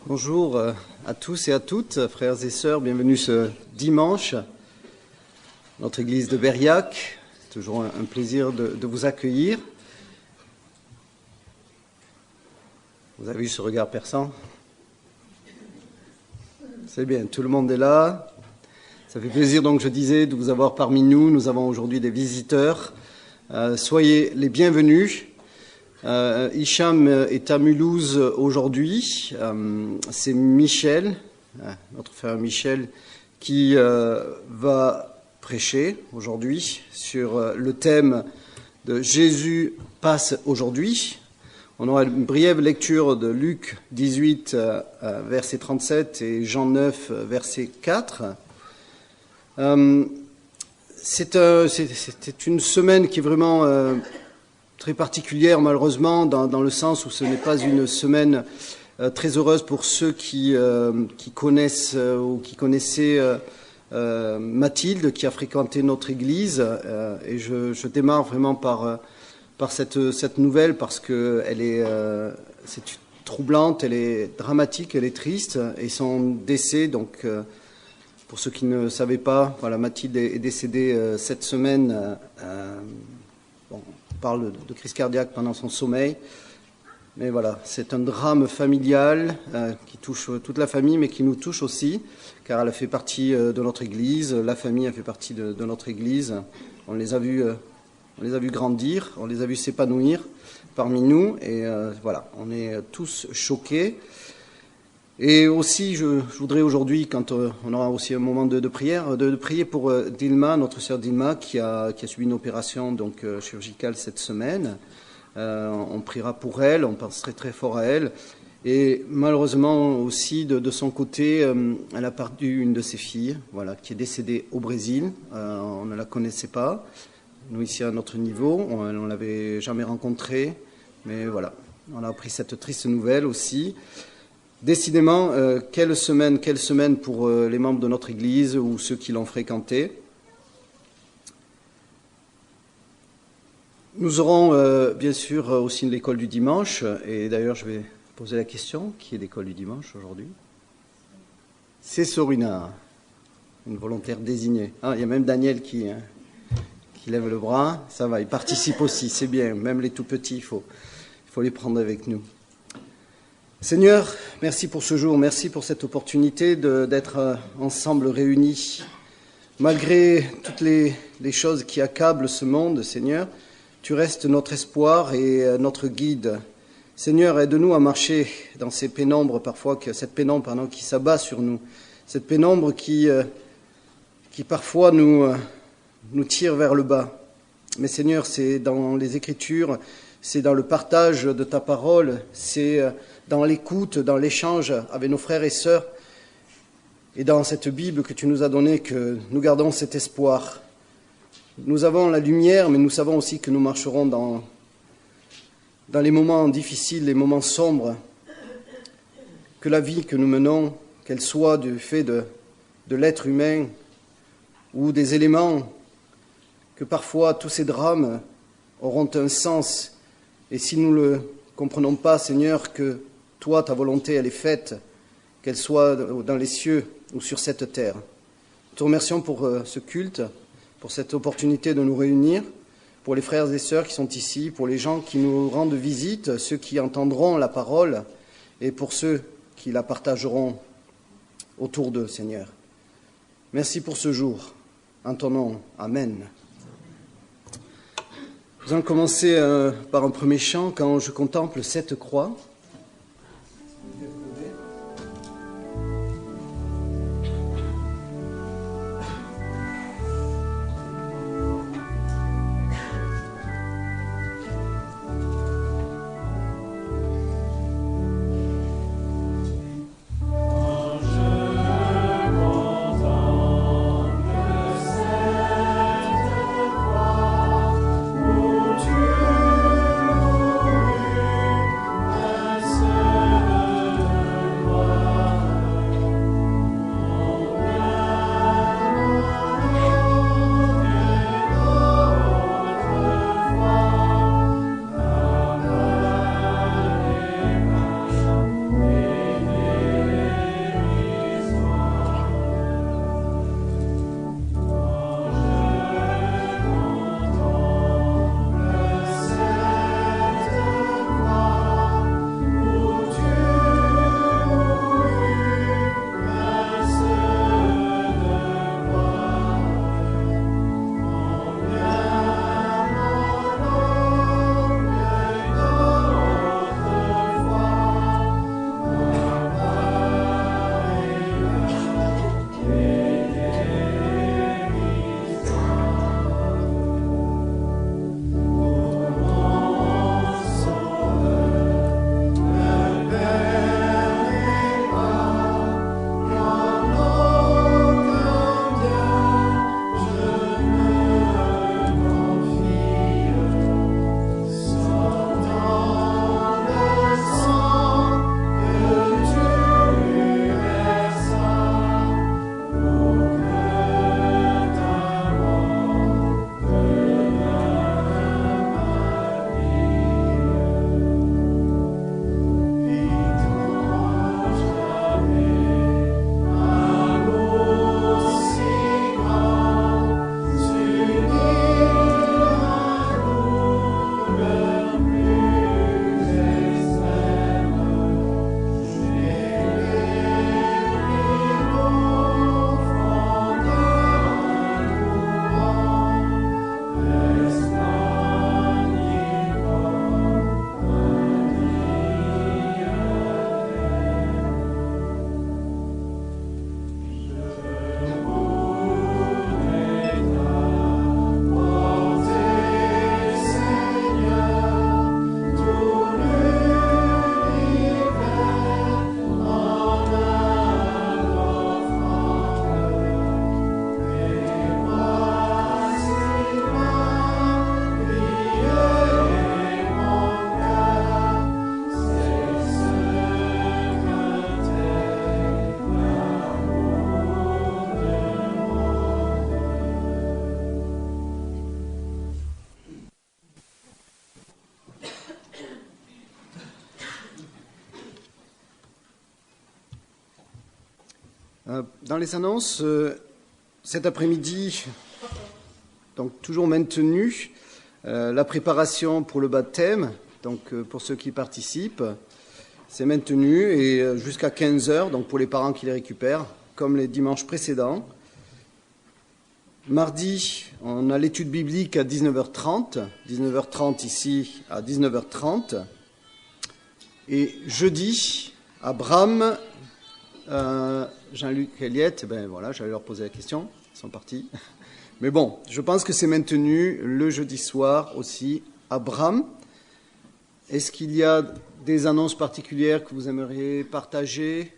Bonjour à tous et à toutes, frères et sœurs, bienvenue ce dimanche à notre église de Berriac. C'est toujours un plaisir de vous accueillir. Vous avez vu ce regard perçant? C'est bien, tout le monde est là. Ça fait plaisir, donc je disais, de vous avoir parmi nous. Nous avons aujourd'hui des visiteurs. Soyez les bienvenus. Hicham est à Mulhouse aujourd'hui. C'est Michel, notre frère Michel, qui va prêcher aujourd'hui sur le thème de Jésus passe aujourd'hui. On aura une brève lecture de Luc 18, verset 37 et Jean 9, verset 4. C'était une semaine qui est vraiment très particulière, malheureusement, dans le sens où ce n'est pas une semaine très heureuse pour ceux qui connaissent ou qui connaissaient Mathilde, qui a fréquenté notre église. Et je démarre vraiment par cette nouvelle parce que c'est troublante, elle est dramatique, elle est triste. Et son décès, donc, pour ceux qui ne savaient pas, voilà, Mathilde est décédée cette semaine. On parle de crise cardiaque pendant son sommeil. Mais voilà, c'est un drame familial qui touche toute la famille, mais qui nous touche aussi, car elle a fait partie de notre Église, la famille a fait partie de notre Église. On les a vus grandir, on les a vus s'épanouir parmi nous, et voilà, on est tous choqués. Et aussi, je voudrais aujourd'hui, quand on aura aussi un moment de prière, de prier pour Dilma, notre sœur Dilma, qui a subi une opération donc chirurgicale cette semaine. On priera pour elle, on penserait très fort à elle. Et malheureusement aussi, de son côté, elle a perdu une de ses filles, voilà, qui est décédée au Brésil. On ne la connaissait pas. Nous, ici, à notre niveau, on ne l'avait jamais rencontrée. Mais voilà, on a appris cette triste nouvelle aussi. Décidément, quelle semaine pour les membres de notre Église ou ceux qui l'ont fréquentée. Nous aurons bien sûr aussi l'école du dimanche, et d'ailleurs je vais poser la question, qui est l'école du dimanche aujourd'hui? C'est Sorina, une volontaire désignée. Ah, il y a même Daniel qui lève le bras, ça va, il participe aussi, c'est bien, même les tout petits, il faut les prendre avec nous. Seigneur, merci pour ce jour, merci pour cette opportunité d'être ensemble réunis. Malgré toutes les choses qui accablent ce monde, Seigneur, tu restes notre espoir et notre guide. Seigneur, aide-nous à marcher dans ces pénombres, parfois, cette pénombre qui s'abat sur nous, cette pénombre qui parfois nous tire vers le bas. Mais Seigneur, c'est dans les Écritures, c'est dans le partage de ta parole, c'est dans l'écoute, dans l'échange avec nos frères et sœurs, et dans cette Bible que tu nous as donnée, que nous gardons cet espoir. Nous avons la lumière, mais nous savons aussi que nous marcherons dans les moments difficiles, les moments sombres, que la vie que nous menons, qu'elle soit du fait de l'être humain ou des éléments, que parfois tous ces drames auront un sens. Et si nous ne le comprenons pas, Seigneur, que toi, ta volonté, elle est faite, qu'elle soit dans les cieux ou sur cette terre. Nous te remercions pour ce culte, pour cette opportunité de nous réunir, pour les frères et sœurs qui sont ici, pour les gens qui nous rendent visite, ceux qui entendront la parole, et pour ceux qui la partageront autour d'eux, Seigneur. Merci pour ce jour. En ton nom, Amen. Nous allons commencer par un premier chant, quand je contemple cette croix. Dans les annonces, cet après-midi, donc toujours maintenu, la préparation pour le baptême, donc pour ceux qui participent, c'est maintenu et jusqu'à 15h, donc pour les parents qui les récupèrent, comme les dimanches précédents. Mardi, on a l'étude biblique à 19h30, 19h30 ici à 19h30. Et jeudi, Abraham, Jean-Luc Eliette, ben voilà, j'allais leur poser la question, ils sont partis. Mais bon, je pense que c'est maintenu le jeudi soir aussi, Abraham. Est-ce qu'il y a des annonces particulières que vous aimeriez partager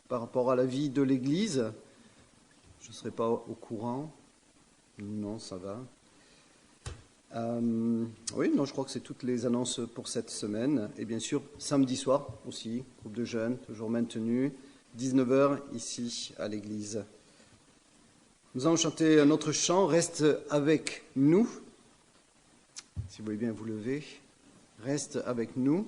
par rapport à la vie de l'Église? Je ne serai pas au courant. Non, ça va. Oui, non, je crois que c'est toutes les annonces pour cette semaine. Et bien sûr, samedi soir aussi, groupe de jeunes, toujours maintenu, 19h ici à l'église. Nous allons chanter un autre chant, Reste avec nous. Si vous voulez bien vous lever, Reste avec nous.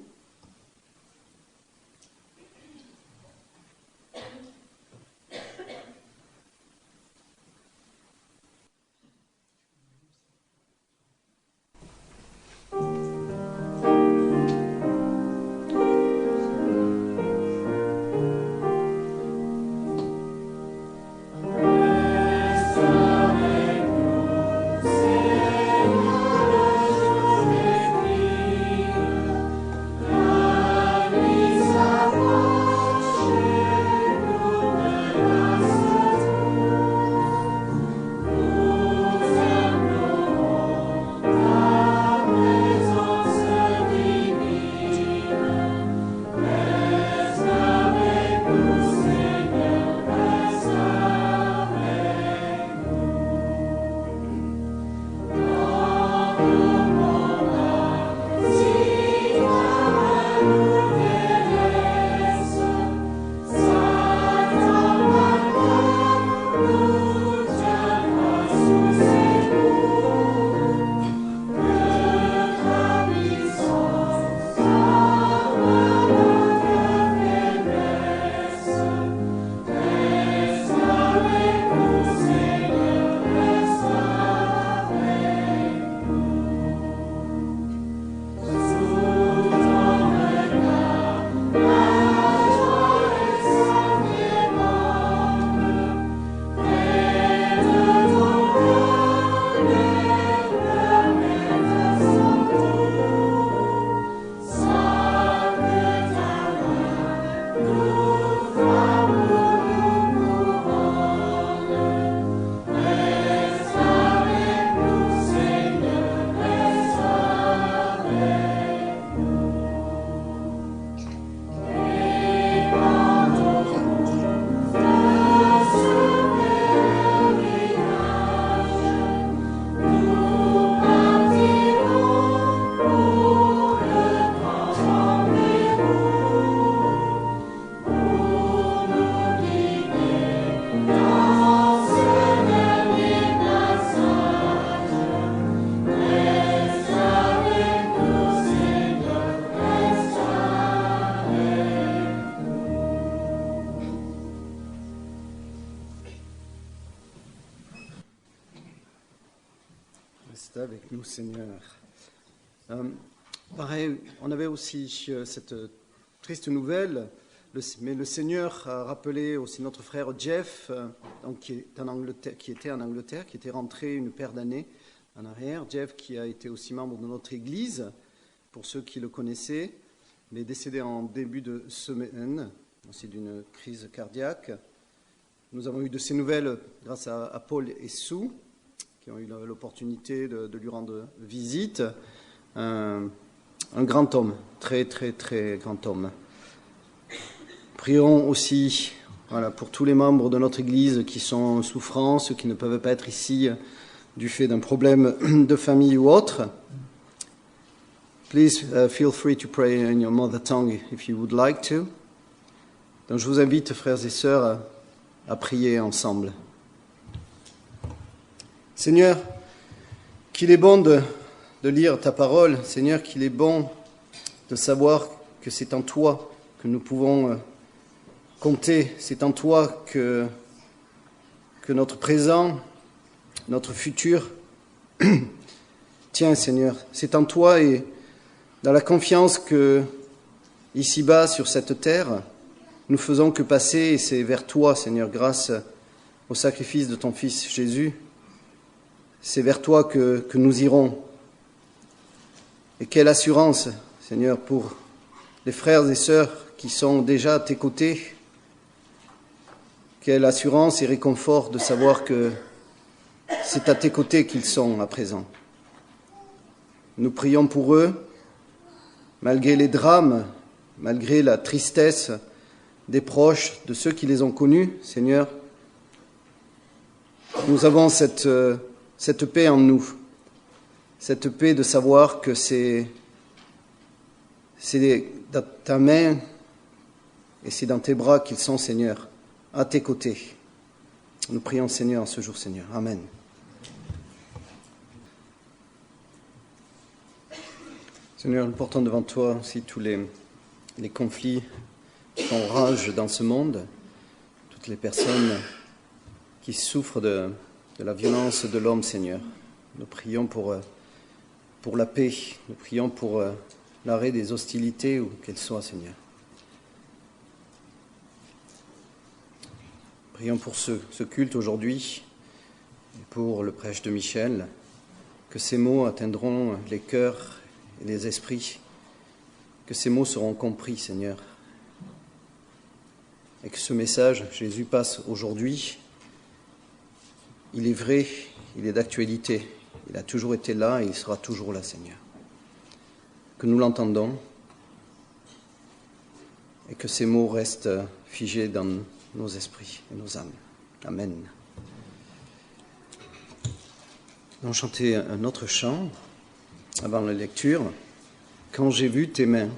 Reste avec nous, Seigneur. Pareil, on avait aussi cette triste nouvelle, mais le Seigneur a rappelé aussi notre frère Jeff, donc, qui était en Angleterre, qui était rentré une paire d'années en arrière. Jeff, qui a été aussi membre de notre Église, pour ceux qui le connaissaient, il est décédé en début de semaine, aussi d'une crise cardiaque. Nous avons eu de ces nouvelles grâce à Paul et Sue, qui ont eu l'opportunité de lui rendre visite. Un grand homme, très, très, très grand homme. Prions aussi pour tous les membres de notre Église qui sont en souffrance, qui ne peuvent pas être ici du fait d'un problème de famille ou autre. Please feel free to pray in your mother tongue if you would like to. Donc je vous invite, frères et sœurs, à prier ensemble. Seigneur, qu'il est bon de lire ta parole. Seigneur, qu'il est bon de savoir que c'est en toi que nous pouvons compter. C'est en toi que que notre présent, notre futur, tiens Seigneur, c'est en toi et dans la confiance que, ici-bas, sur cette terre, nous faisons que passer, et c'est vers toi, Seigneur, grâce au sacrifice de ton Fils Jésus, c'est vers toi que nous irons. Et quelle assurance, Seigneur, pour les frères et sœurs qui sont déjà à tes côtés. Quelle assurance et réconfort de savoir que c'est à tes côtés qu'ils sont à présent. Nous prions pour eux, malgré les drames, malgré la tristesse des proches, de ceux qui les ont connus, Seigneur. Nous avons cette paix en nous, cette paix de savoir que c'est dans ta main et c'est dans tes bras qu'ils sont, Seigneur, à tes côtés. Nous prions, Seigneur, en ce jour, Seigneur. Amen. Seigneur, nous portons devant toi aussi tous les conflits qui font rage dans ce monde, toutes les personnes qui souffrent de la violence de l'homme, Seigneur. Nous prions pour la paix, nous prions pour l'arrêt des hostilités, où qu'elles soient, Seigneur. Prions pour ce culte aujourd'hui, et pour le prêche de Michel, que ces mots atteindront les cœurs et les esprits, que ces mots seront compris, Seigneur, et que ce message, Jésus passe aujourd'hui, il est vrai, il est d'actualité, il a toujours été là et il sera toujours là, Seigneur. Que nous l'entendons et que ces mots restent figés dans nos esprits et nos âmes. Amen. Nous allons chanter un autre chant avant la lecture. Quand j'ai vu tes mains.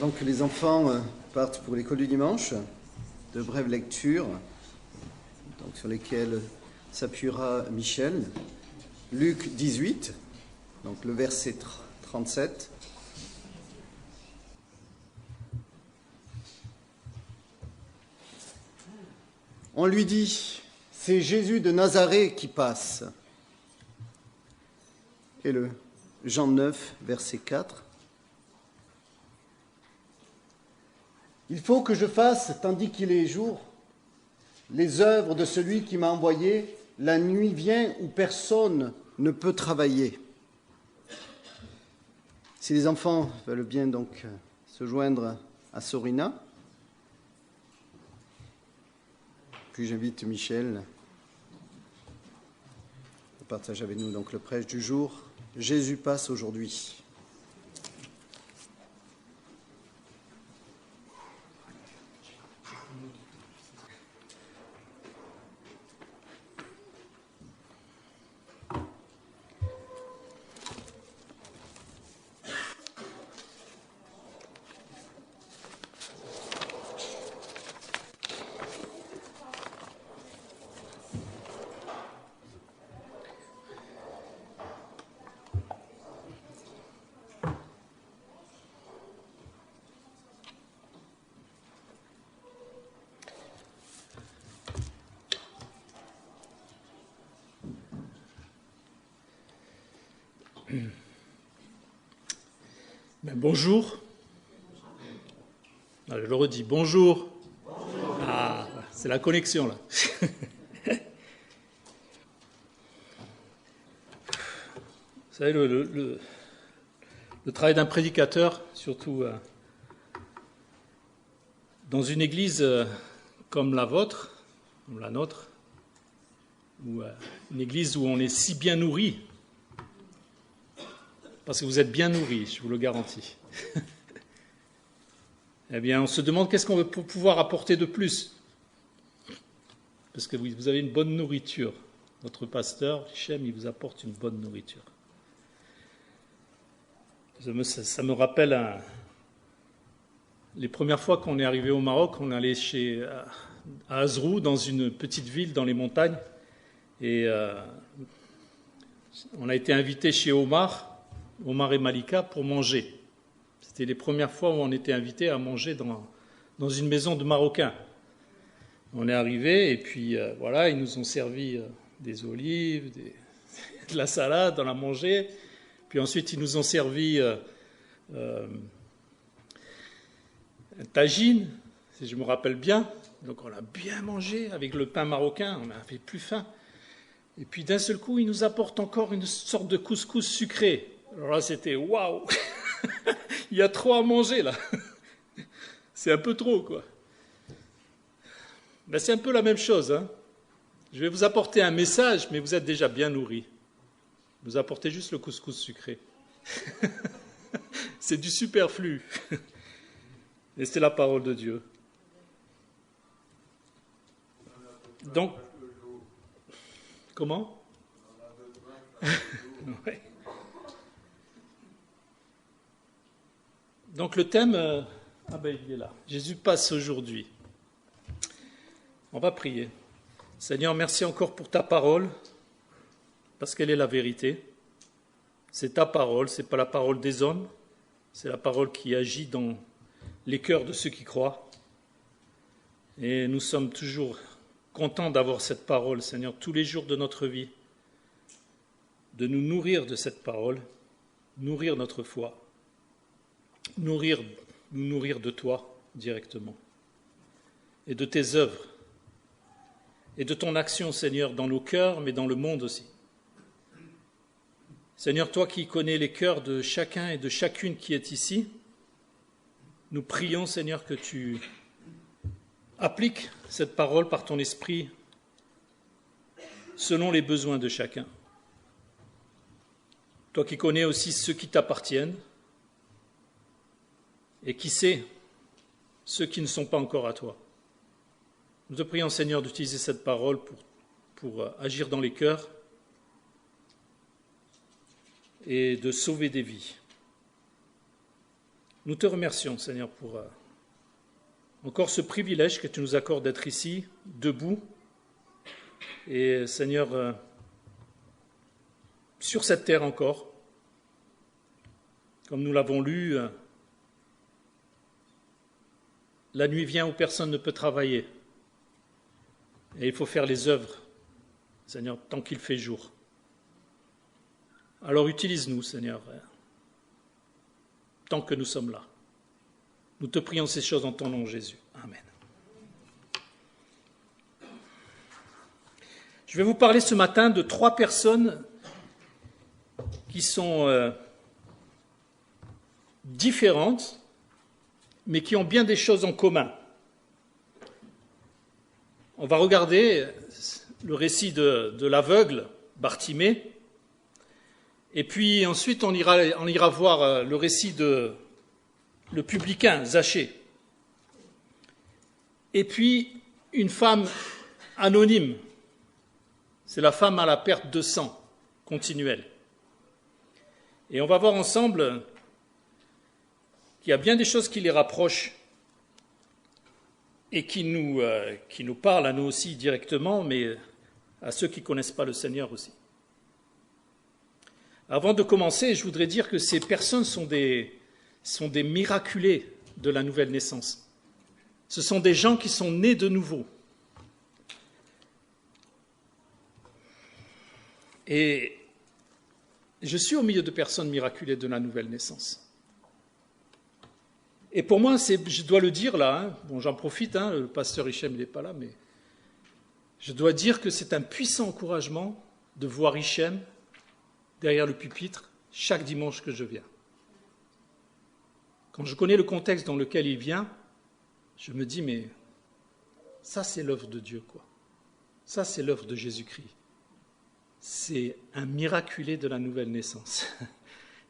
Avant que les enfants partent pour l'école du dimanche, de brèves lectures donc, sur lesquelles s'appuiera Michel. Luc 18, donc le verset 37. On lui dit, c'est Jésus de Nazareth qui passe. Et le Jean 9, verset 4. Il faut que je fasse, tandis qu'il est jour, les œuvres de celui qui m'a envoyé. La nuit vient où personne ne peut travailler. Si les enfants veulent bien donc se joindre à Sorina, puis j'invite Michel à partager avec nous donc le prêche du jour. Jésus passe aujourd'hui. Bonjour. Je le redis, bonjour. Ah, c'est la connexion là. Vous savez, le travail d'un prédicateur, surtout dans une église comme la vôtre, comme la nôtre, ou une église où on est si bien nourri, parce que vous êtes bien nourris, je vous le garantis. Eh bien, on se demande qu'est-ce qu'on veut pouvoir apporter de plus. Parce que vous avez une bonne nourriture. Notre pasteur, Hichem, il vous apporte une bonne nourriture. Ça me rappelle les premières fois qu'on est arrivé au Maroc, on allait à Azrou, dans une petite ville dans les montagnes. Et on a été invité chez Omar et Malika pour manger. C'était les premières fois où on était invité à manger dans une maison de Marocains. On est arrivé et puis voilà, ils nous ont servi des olives, de la salade, on a mangé. Puis ensuite, ils nous ont servi un tagine, si je me rappelle bien. Donc on a bien mangé avec le pain marocain, on n'avait plus faim. Et puis d'un seul coup, ils nous apportent encore une sorte de couscous sucré. Alors là, c'était waouh. Il y a trop à manger là. C'est un peu trop, quoi. Ben, c'est un peu la même chose. Hein. Je vais vous apporter un message, mais vous êtes déjà bien nourris. Vous apportez juste le couscous sucré. C'est du superflu. Et c'est la parole de Dieu. Donc, comment? Ouais. Donc le thème, il est là. Jésus passe aujourd'hui. On va prier. Seigneur, merci encore pour ta parole, parce qu'elle est la vérité. C'est ta parole, ce n'est pas la parole des hommes, c'est la parole qui agit dans les cœurs de ceux qui croient. Et nous sommes toujours contents d'avoir cette parole, Seigneur, tous les jours de notre vie, de nous nourrir de cette parole, nourrir notre foi. Nous nourrir de toi directement et de tes œuvres et de ton action, Seigneur, dans nos cœurs, mais dans le monde aussi. Seigneur, toi qui connais les cœurs de chacun et de chacune qui est ici, nous prions, Seigneur, que tu appliques cette parole par ton esprit selon les besoins de chacun. Toi qui connais aussi ceux qui t'appartiennent, et qui sait ceux qui ne sont pas encore à toi. Nous te prions, Seigneur, d'utiliser cette parole pour agir dans les cœurs et de sauver des vies. Nous te remercions, Seigneur, pour encore ce privilège que tu nous accordes d'être ici, debout. Et Seigneur, sur cette terre encore, comme nous l'avons lu, la nuit vient où personne ne peut travailler. Et il faut faire les œuvres, Seigneur, tant qu'il fait jour. Alors utilise-nous, Seigneur, tant que nous sommes là. Nous te prions ces choses en ton nom, Jésus. Amen. Je vais vous parler ce matin de 3 personnes qui sont différentes, mais qui ont bien des choses en commun. On va regarder le récit de l'aveugle, Bartimée, et puis ensuite on ira voir le récit de le publicain, Zachée, et puis une femme anonyme, c'est la femme à la perte de sang continuelle. Et on va voir ensemble qu'il y a bien des choses qui les rapprochent et qui nous parlent à nous aussi directement, mais à ceux qui ne connaissent pas le Seigneur aussi. Avant de commencer, je voudrais dire que ces personnes sont des miraculés de la nouvelle naissance. Ce sont des gens qui sont nés de nouveau. Et je suis au milieu de personnes miraculées de la nouvelle naissance. Et pour moi, je dois le dire là, bon, j'en profite, le pasteur Hichem n'est pas là, mais je dois dire que c'est un puissant encouragement de voir Hichem derrière le pupitre chaque dimanche que je viens. Quand je connais le contexte dans lequel il vient, je me dis, mais ça c'est l'œuvre de Dieu, quoi. Ça c'est l'œuvre de Jésus-Christ. C'est un miraculé de la nouvelle naissance.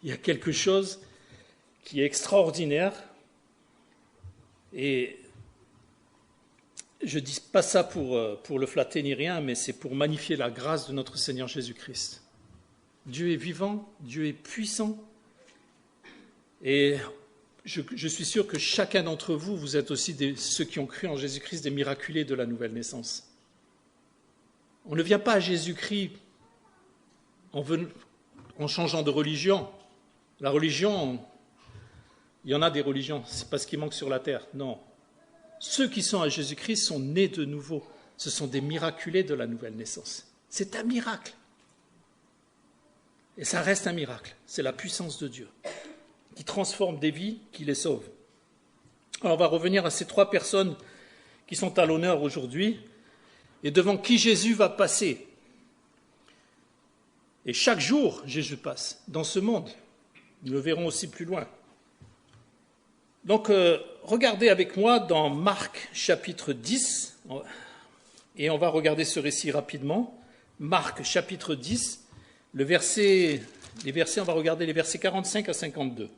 Il y a quelque chose qui est extraordinaire. Et je ne dis pas ça pour le flatter ni rien, mais c'est pour magnifier la grâce de notre Seigneur Jésus-Christ. Dieu est vivant, Dieu est puissant. Et je suis sûr que chacun d'entre vous, vous êtes aussi ceux qui ont cru en Jésus-Christ, des miraculés de la nouvelle naissance. On ne vient pas à Jésus-Christ en changeant de religion. La religion, il y en a des religions, c'est pas ce qui manque sur la terre. Non. Ceux qui sont à Jésus-Christ sont nés de nouveau. Ce sont des miraculés de la nouvelle naissance. C'est un miracle. Et ça reste un miracle. C'est la puissance de Dieu qui transforme des vies, qui les sauve. Alors on va revenir à ces 3 personnes qui sont à l'honneur aujourd'hui et devant qui Jésus va passer. Et chaque jour, Jésus passe dans ce monde. Nous le verrons aussi plus loin. Donc, regardez avec moi dans Marc chapitre 10, et on va regarder ce récit rapidement. Marc chapitre 10, on va regarder les versets 45 à 52.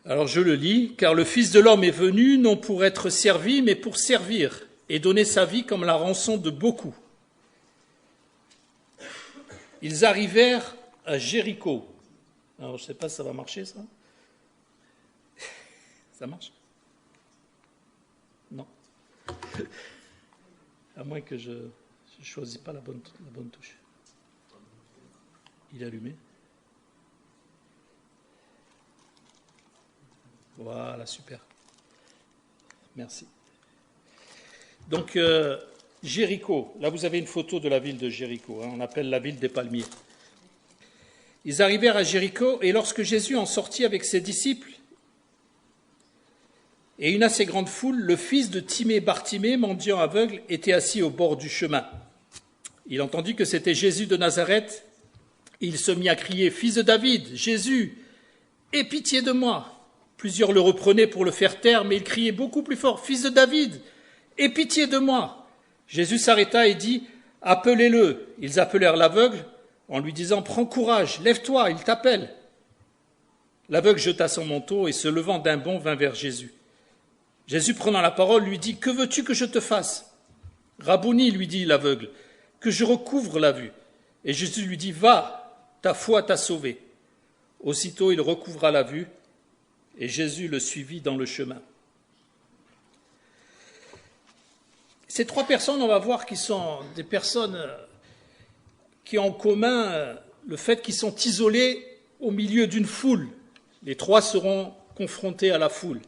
Alors je le lis, « Car le Fils de l'homme est venu non pour être servi, mais pour servir, et donner sa vie comme la rançon de beaucoup. » Ils arrivèrent à Jéricho. Alors je ne sais pas si ça va marcher, ça. Ça marche? Non. À moins que je ne choisis pas la bonne touche. Il est allumé. Voilà, super. Merci. Donc, Jéricho. Là, vous avez une photo de la ville de Jéricho. On appelle la ville des palmiers. Ils arrivèrent à Jéricho, et lorsque Jésus en sortit avec ses disciples et une assez grande foule, le fils de Timée, Bartimée, mendiant aveugle, était assis au bord du chemin. Il entendit que c'était Jésus de Nazareth. Il se mit à crier « Fils de David, Jésus, aie pitié de moi !» Plusieurs le reprenaient pour le faire taire, mais il criait beaucoup plus fort « Fils de David, aie pitié de moi !» Jésus s'arrêta et dit « Appelez-le !» Ils appelèrent l'aveugle en lui disant « Prends courage, lève-toi, il t'appelle !» L'aveugle jeta son manteau et se levant d'un bond vint vers Jésus. Jésus, prenant la parole, lui dit « Que veux-tu que je te fasse ?» « Rabouni, lui dit l'aveugle, que je recouvre la vue. » Et Jésus lui dit « Va, ta foi t'a sauvé. » Aussitôt il recouvra la vue, et Jésus le suivit dans le chemin. Ces trois personnes, on va voir, qui sont des personnes qui ont en commun le fait qu'ils sont isolés au milieu d'une foule. Les trois seront confrontés à la foule,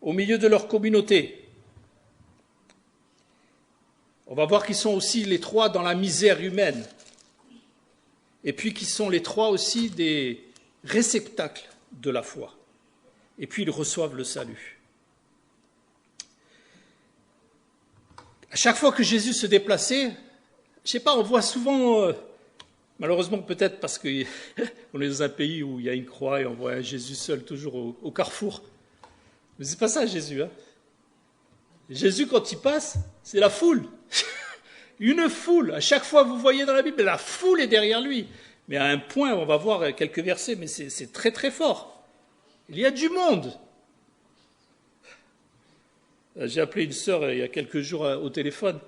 au milieu de leur communauté. On va voir qu'ils sont aussi les trois dans la misère humaine, et puis qu'ils sont les trois aussi des réceptacles de la foi. Et puis ils reçoivent le salut. À chaque fois que Jésus se déplaçait, je ne sais pas, on voit souvent, malheureusement peut-être parce qu'on est dans un pays où il y a une croix et on voit un Jésus seul toujours au carrefour. Mais ce n'est pas ça Jésus. Hein. Jésus, quand il passe, c'est la foule. Une foule. À chaque fois, vous voyez dans la Bible, la foule est derrière lui. Mais à un point, on va voir quelques versets, mais c'est très très fort. Il y a du monde. J'ai appelé une sœur il y a quelques jours au téléphone,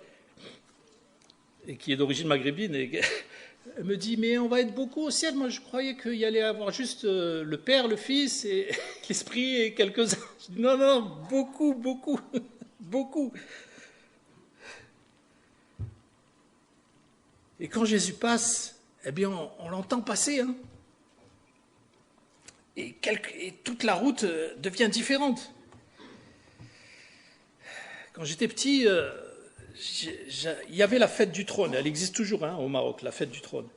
et qui est d'origine maghrébine, et elle me dit « Mais on va être beaucoup au ciel, moi je croyais qu'il y allait avoir juste le Père, le Fils, et l'Esprit et quelques-uns. » Je dis « Non, non, beaucoup, beaucoup, beaucoup. » Et quand Jésus passe, eh bien on l'entend passer, hein. Et toute la route devient différente. Quand j'étais petit, il y avait la fête du trône. Elle existe toujours au Maroc, la fête du trône.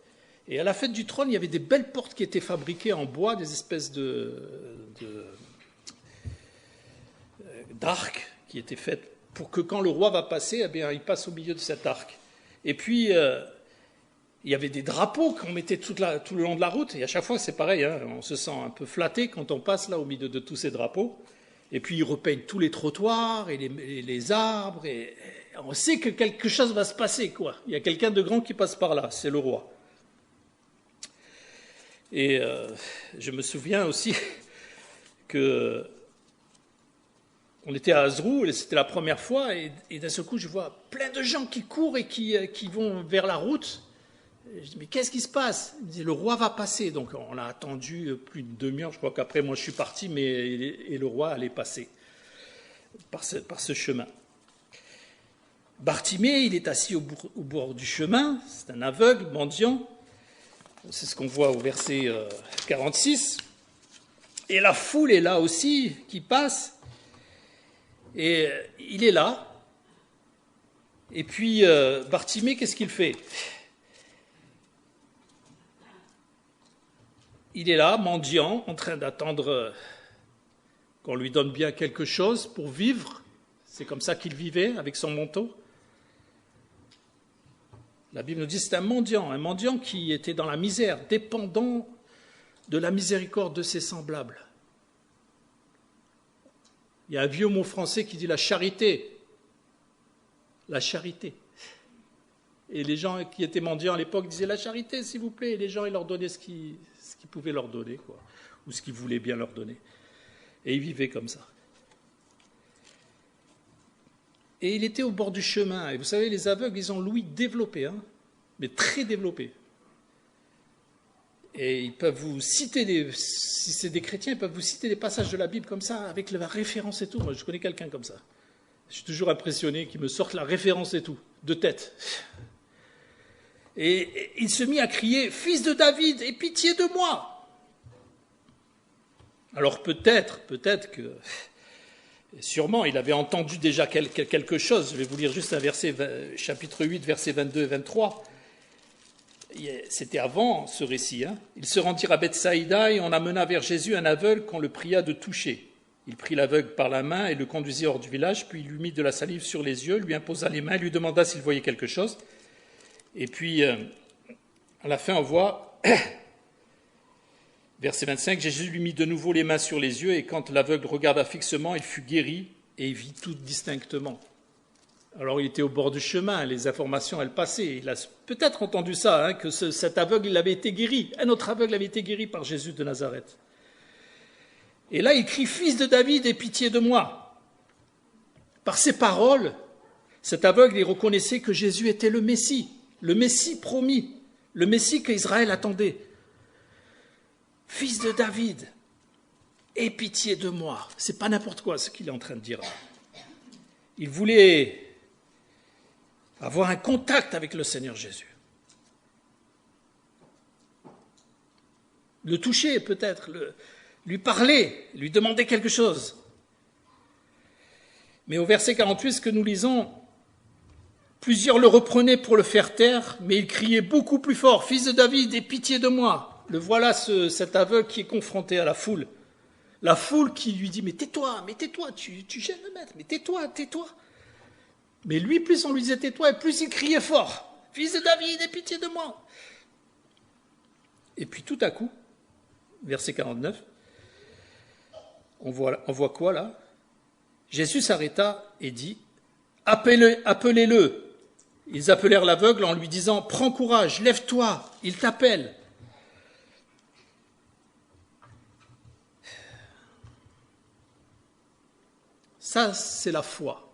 Et à la fête du trône, il y avait des belles portes qui étaient fabriquées en bois, des espèces d'arcs qui étaient faites pour que quand le roi va passer, eh bien, il passe au milieu de cet arc. Et puis, il y avait des drapeaux qu'on mettait tout le long de la route. Et à chaque fois, c'est pareil, hein, on se sent un peu flatté quand on passe là au milieu de tous ces drapeaux. Et puis, ils repeignent tous les trottoirs et les arbres. Et on sait que quelque chose va se passer, quoi. Il y a quelqu'un de grand qui passe par là, c'est le roi. Et je me souviens aussi que on était à Azrou, et c'était la première fois, et d'un seul coup, je vois plein de gens qui courent et qui vont vers la route. Et je dis, mais qu'est-ce qui se passe? Il dit, le roi va passer. Donc on a attendu plus de demi-heure, je crois qu'après moi je suis parti, et le roi allait passer par ce chemin. Bartimée, il est assis au bord du chemin, c'est un aveugle, mendiant. C'est ce qu'on voit au verset 46. Et la foule est là aussi, qui passe. Et il est là. Et puis, Bartimée, qu'est-ce qu'il fait? Il est là, mendiant, en train d'attendre qu'on lui donne bien quelque chose pour vivre. C'est comme ça qu'il vivait, avec son manteau. La Bible nous dit que c'est un mendiant qui était dans la misère, dépendant de la miséricorde de ses semblables. Il y a un vieux mot français qui dit la charité. La charité. Et les gens qui étaient mendiants à l'époque disaient la charité, s'il vous plaît. Et les gens, ils leur donnaient ce qu'ils pouvaient leur donner, quoi, ou ce qu'ils voulaient bien leur donner. Et ils vivaient comme ça. Et il était au bord du chemin. Et vous savez, les aveugles, ils ont l'ouïe développée, hein, mais très développée. Et ils peuvent vous citer, si c'est des chrétiens, ils peuvent vous citer des passages de la Bible comme ça, avec la référence et tout. Moi, je connais quelqu'un comme ça. Je suis toujours impressionné qu'il me sorte la référence et tout, de tête. Et il se mit à crier « Fils de David, aie pitié de moi !» Alors peut-être que, sûrement, il avait entendu déjà quelque chose. Je vais vous lire juste un verset, chapitre 8, versets 22 et 23. C'était avant ce récit. Hein. Ils se rendirent à Bethsaïda et on amena vers Jésus un aveugle qu'on le pria de toucher. Il prit l'aveugle par la main et le conduisit hors du village, puis il lui mit de la salive sur les yeux, lui imposa les mains, lui demanda s'il voyait quelque chose. Et puis, à la fin, on voit, verset 25, Jésus lui mit de nouveau les mains sur les yeux, et quand l'aveugle regarda fixement, il fut guéri et vit tout distinctement. Alors, il était au bord du chemin, les informations, elles passaient. Il a peut-être entendu ça, hein, que cet aveugle, il avait été guéri. Un autre aveugle avait été guéri par Jésus de Nazareth. Et là, il crie « Fils de David, aie pitié de moi !» Par ces paroles, cet aveugle, il reconnaissait que Jésus était le Messie promis, le Messie qu'Israël attendait. Fils de David, aie pitié de moi. C'est pas n'importe quoi ce qu'il est en train de dire là. Il voulait avoir un contact avec le Seigneur Jésus. Le toucher peut-être, lui parler, lui demander quelque chose. Mais au verset 48, ce que nous lisons, plusieurs le reprenaient pour le faire taire, mais il criait beaucoup plus fort, « Fils de David, aie pitié de moi !» Le voilà cet aveugle qui est confronté à la foule. La foule qui lui dit « Mais tais-toi, tu gênes le maître, mais tais-toi. » Mais lui, plus on lui disait « Tais-toi », et plus il criait fort, « Fils de David, aie pitié de moi !» Et puis tout à coup, verset 49, on voit quoi là? Jésus s'arrêta et dit « Appelez-le !» Ils appelèrent l'aveugle en lui disant « Prends courage, lève-toi, il t'appelle. » Ça, c'est la foi.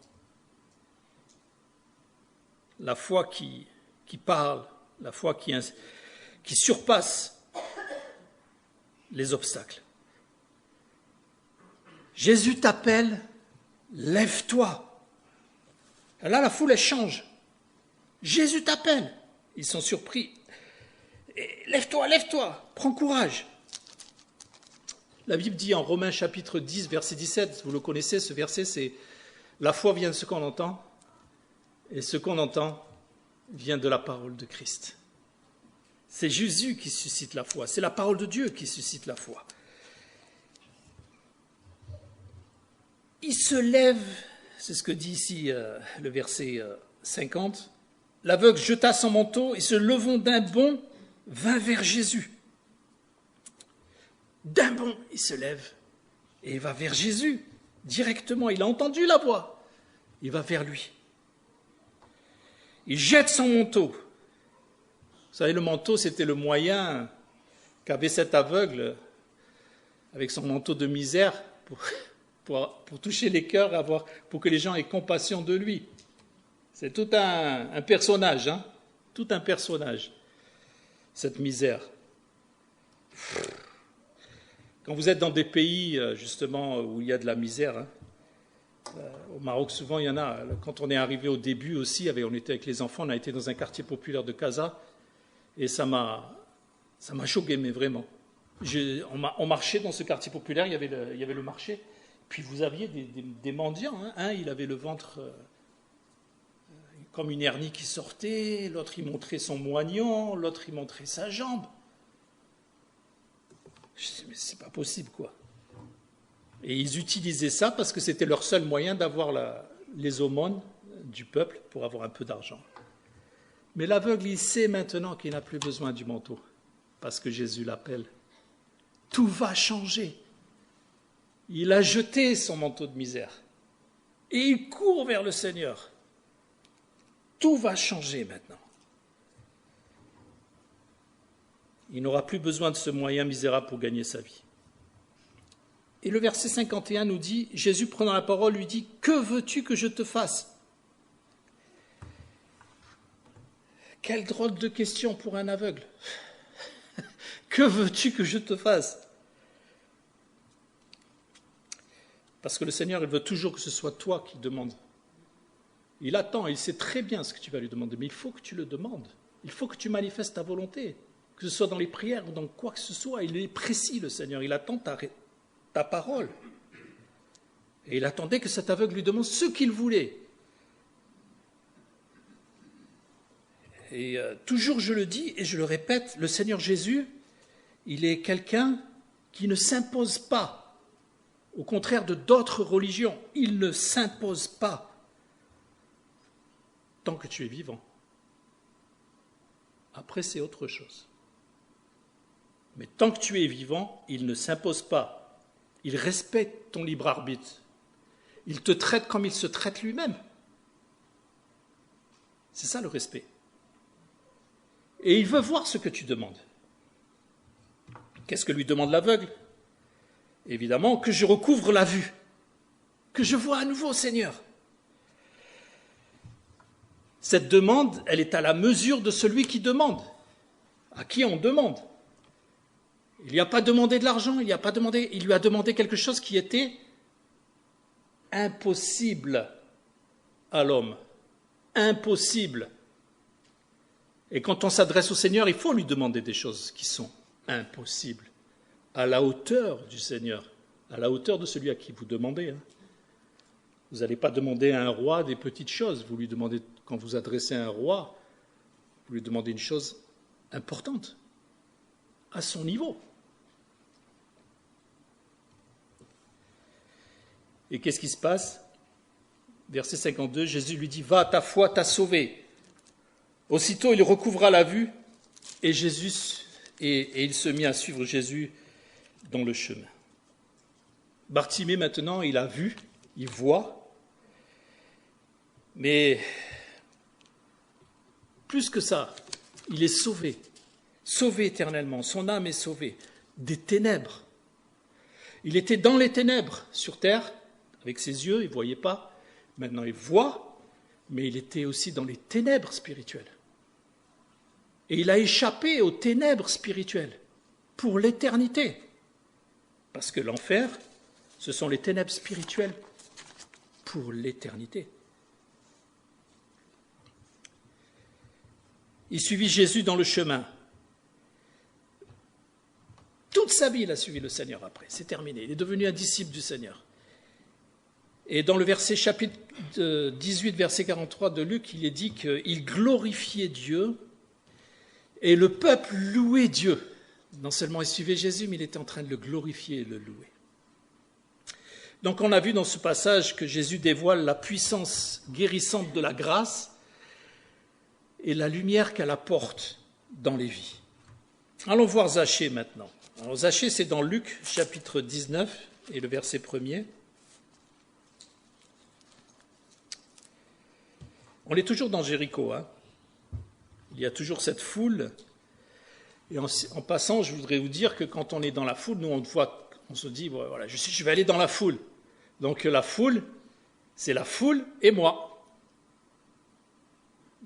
La foi qui parle, la foi qui surpasse les obstacles. Jésus t'appelle, lève-toi. Là, la foule, elle change. Jésus t'appelle. Ils sont surpris. Lève-toi, prends courage. La Bible dit en Romains chapitre 10, verset 17, vous le connaissez, ce verset, c'est « La foi vient de ce qu'on entend, et ce qu'on entend vient de la parole de Christ. » C'est Jésus qui suscite la foi, c'est la parole de Dieu qui suscite la foi. Il se lève, c'est ce que dit ici le verset 50, l'aveugle jeta son manteau et se levant d'un bond, vint vers Jésus. D'un bond, il se lève et il va vers Jésus directement. Il a entendu la voix. Il va vers lui. Il jette son manteau. Vous savez, le manteau, c'était le moyen qu'avait cet aveugle avec son manteau de misère pour toucher les cœurs, pour que les gens aient compassion de lui. C'est tout un personnage, hein, tout un personnage, cette misère. Quand vous êtes dans des pays, justement, où il y a de la misère, hein, au Maroc, souvent, il y en a. Quand on est arrivé au début aussi, on était avec les enfants, on a été dans un quartier populaire de Casa, et ça m'a choqué, mais vraiment. On marchait dans ce quartier populaire, il y avait le marché, puis vous aviez des mendiants. Hein, un, il avait le ventre comme une hernie qui sortait, l'autre, il montrait son moignon, l'autre, il montrait sa jambe. Je dis, mais c'est pas possible, quoi. Et ils utilisaient ça parce que c'était leur seul moyen d'avoir les aumônes du peuple pour avoir un peu d'argent. Mais l'aveugle, il sait maintenant qu'il n'a plus besoin du manteau parce que Jésus l'appelle. Tout va changer. Il a jeté son manteau de misère et il court vers le Seigneur. Tout va changer maintenant. Il n'aura plus besoin de ce moyen misérable pour gagner sa vie. Et le verset 51 nous dit, Jésus prenant la parole lui dit, « Que veux-tu que je te fasse ?» Quelle drôle de question pour un aveugle. Que veux-tu que je te fasse? Parce que le Seigneur, il veut toujours que ce soit toi qui demandes. Il attend, il sait très bien ce que tu vas lui demander, mais il faut que tu le demandes. Il faut que tu manifestes ta volonté. Que ce soit dans les prières ou dans quoi que ce soit, il est précis, le Seigneur. Il attend ta parole. Et il attendait que cet aveugle lui demande ce qu'il voulait. Et toujours je le dis et je le répète, le Seigneur Jésus, il est quelqu'un qui ne s'impose pas. Au contraire de d'autres religions, il ne s'impose pas tant que tu es vivant. Après, c'est autre chose. Mais tant que tu es vivant, il ne s'impose pas. Il respecte ton libre arbitre. Il te traite comme il se traite lui-même. C'est ça le respect. Et il veut voir ce que tu demandes. Qu'est-ce que lui demande l'aveugle? Évidemment, que je recouvre la vue, que je vois à nouveau, Seigneur. Cette demande, elle est à la mesure de celui qui demande. à qui on demande. Il n'y a pas demandé de l'argent, il lui a demandé quelque chose qui était impossible à l'homme. Impossible. Et quand on s'adresse au Seigneur, il faut lui demander des choses qui sont impossibles, à la hauteur du Seigneur, à la hauteur de celui à qui vous demandez. Vous n'allez pas demander à un roi des petites choses. Vous lui demandez, quand vous adressez à un roi, vous lui demandez une chose importante, à son niveau. Et qu'est-ce qui se passe? Verset 52, Jésus lui dit, « Va, ta foi t'a sauvé. » Aussitôt, il recouvra la vue et il se mit à suivre Jésus dans le chemin. Bartimée, maintenant, il a vu, il voit, mais plus que ça, il est sauvé, sauvé éternellement. Son âme est sauvée des ténèbres. Il était dans les ténèbres sur terre, avec ses yeux, il ne voyait pas. Maintenant, il voit, mais il était aussi dans les ténèbres spirituelles. Et il a échappé aux ténèbres spirituelles pour l'éternité. Parce que l'enfer, ce sont les ténèbres spirituelles pour l'éternité. Il suivit Jésus dans le chemin. Toute sa vie, il a suivi le Seigneur après. C'est terminé. Il est devenu un disciple du Seigneur. Et dans le chapitre 18, verset 43 de Luc, il est dit qu'il glorifiait Dieu et le peuple louait Dieu. Non seulement il suivait Jésus, mais il était en train de le glorifier et le louer. Donc on a vu dans ce passage que Jésus dévoile la puissance guérissante de la grâce et la lumière qu'elle apporte dans les vies. Allons voir Zachée maintenant. Alors Zachée, c'est dans Luc chapitre 19 et le verset 1er. On est toujours dans Jéricho, Il y a toujours cette foule. Et en passant, je voudrais vous dire que quand on est dans la foule, nous on se dit, voilà, je vais aller dans la foule. Donc la foule, c'est la foule et moi.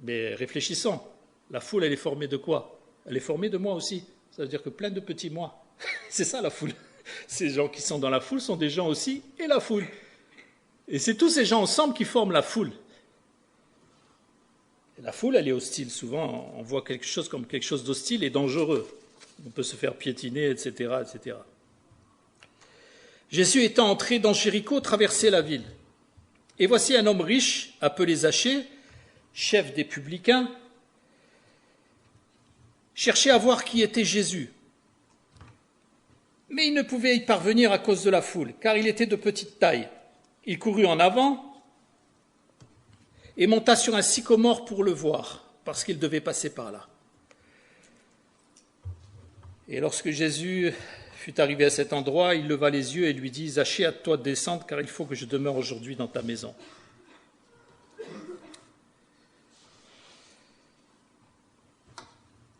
Mais réfléchissons, la foule, elle est formée de quoi? Elle est formée de moi aussi. Ça veut dire que plein de petits moi. C'est ça la foule. Ces gens qui sont dans la foule sont des gens aussi et la foule. Et c'est tous ces gens ensemble qui forment la foule. Et la foule, elle est hostile. Souvent, on voit quelque chose comme quelque chose d'hostile et dangereux. On peut se faire piétiner, etc., etc. Jésus étant entré dans Jéricho, traversait la ville. Et voici un homme riche, appelé Zachée, chef des publicains, cherchait à voir qui était Jésus. Mais il ne pouvait y parvenir à cause de la foule, car il était de petite taille. Il courut en avant et monta sur un sycomore pour le voir, parce qu'il devait passer par là. Et lorsque Jésus fut arrivé à cet endroit, il leva les yeux et lui dit, « Zachée, à toi de descendre, car il faut que je demeure aujourd'hui dans ta maison. »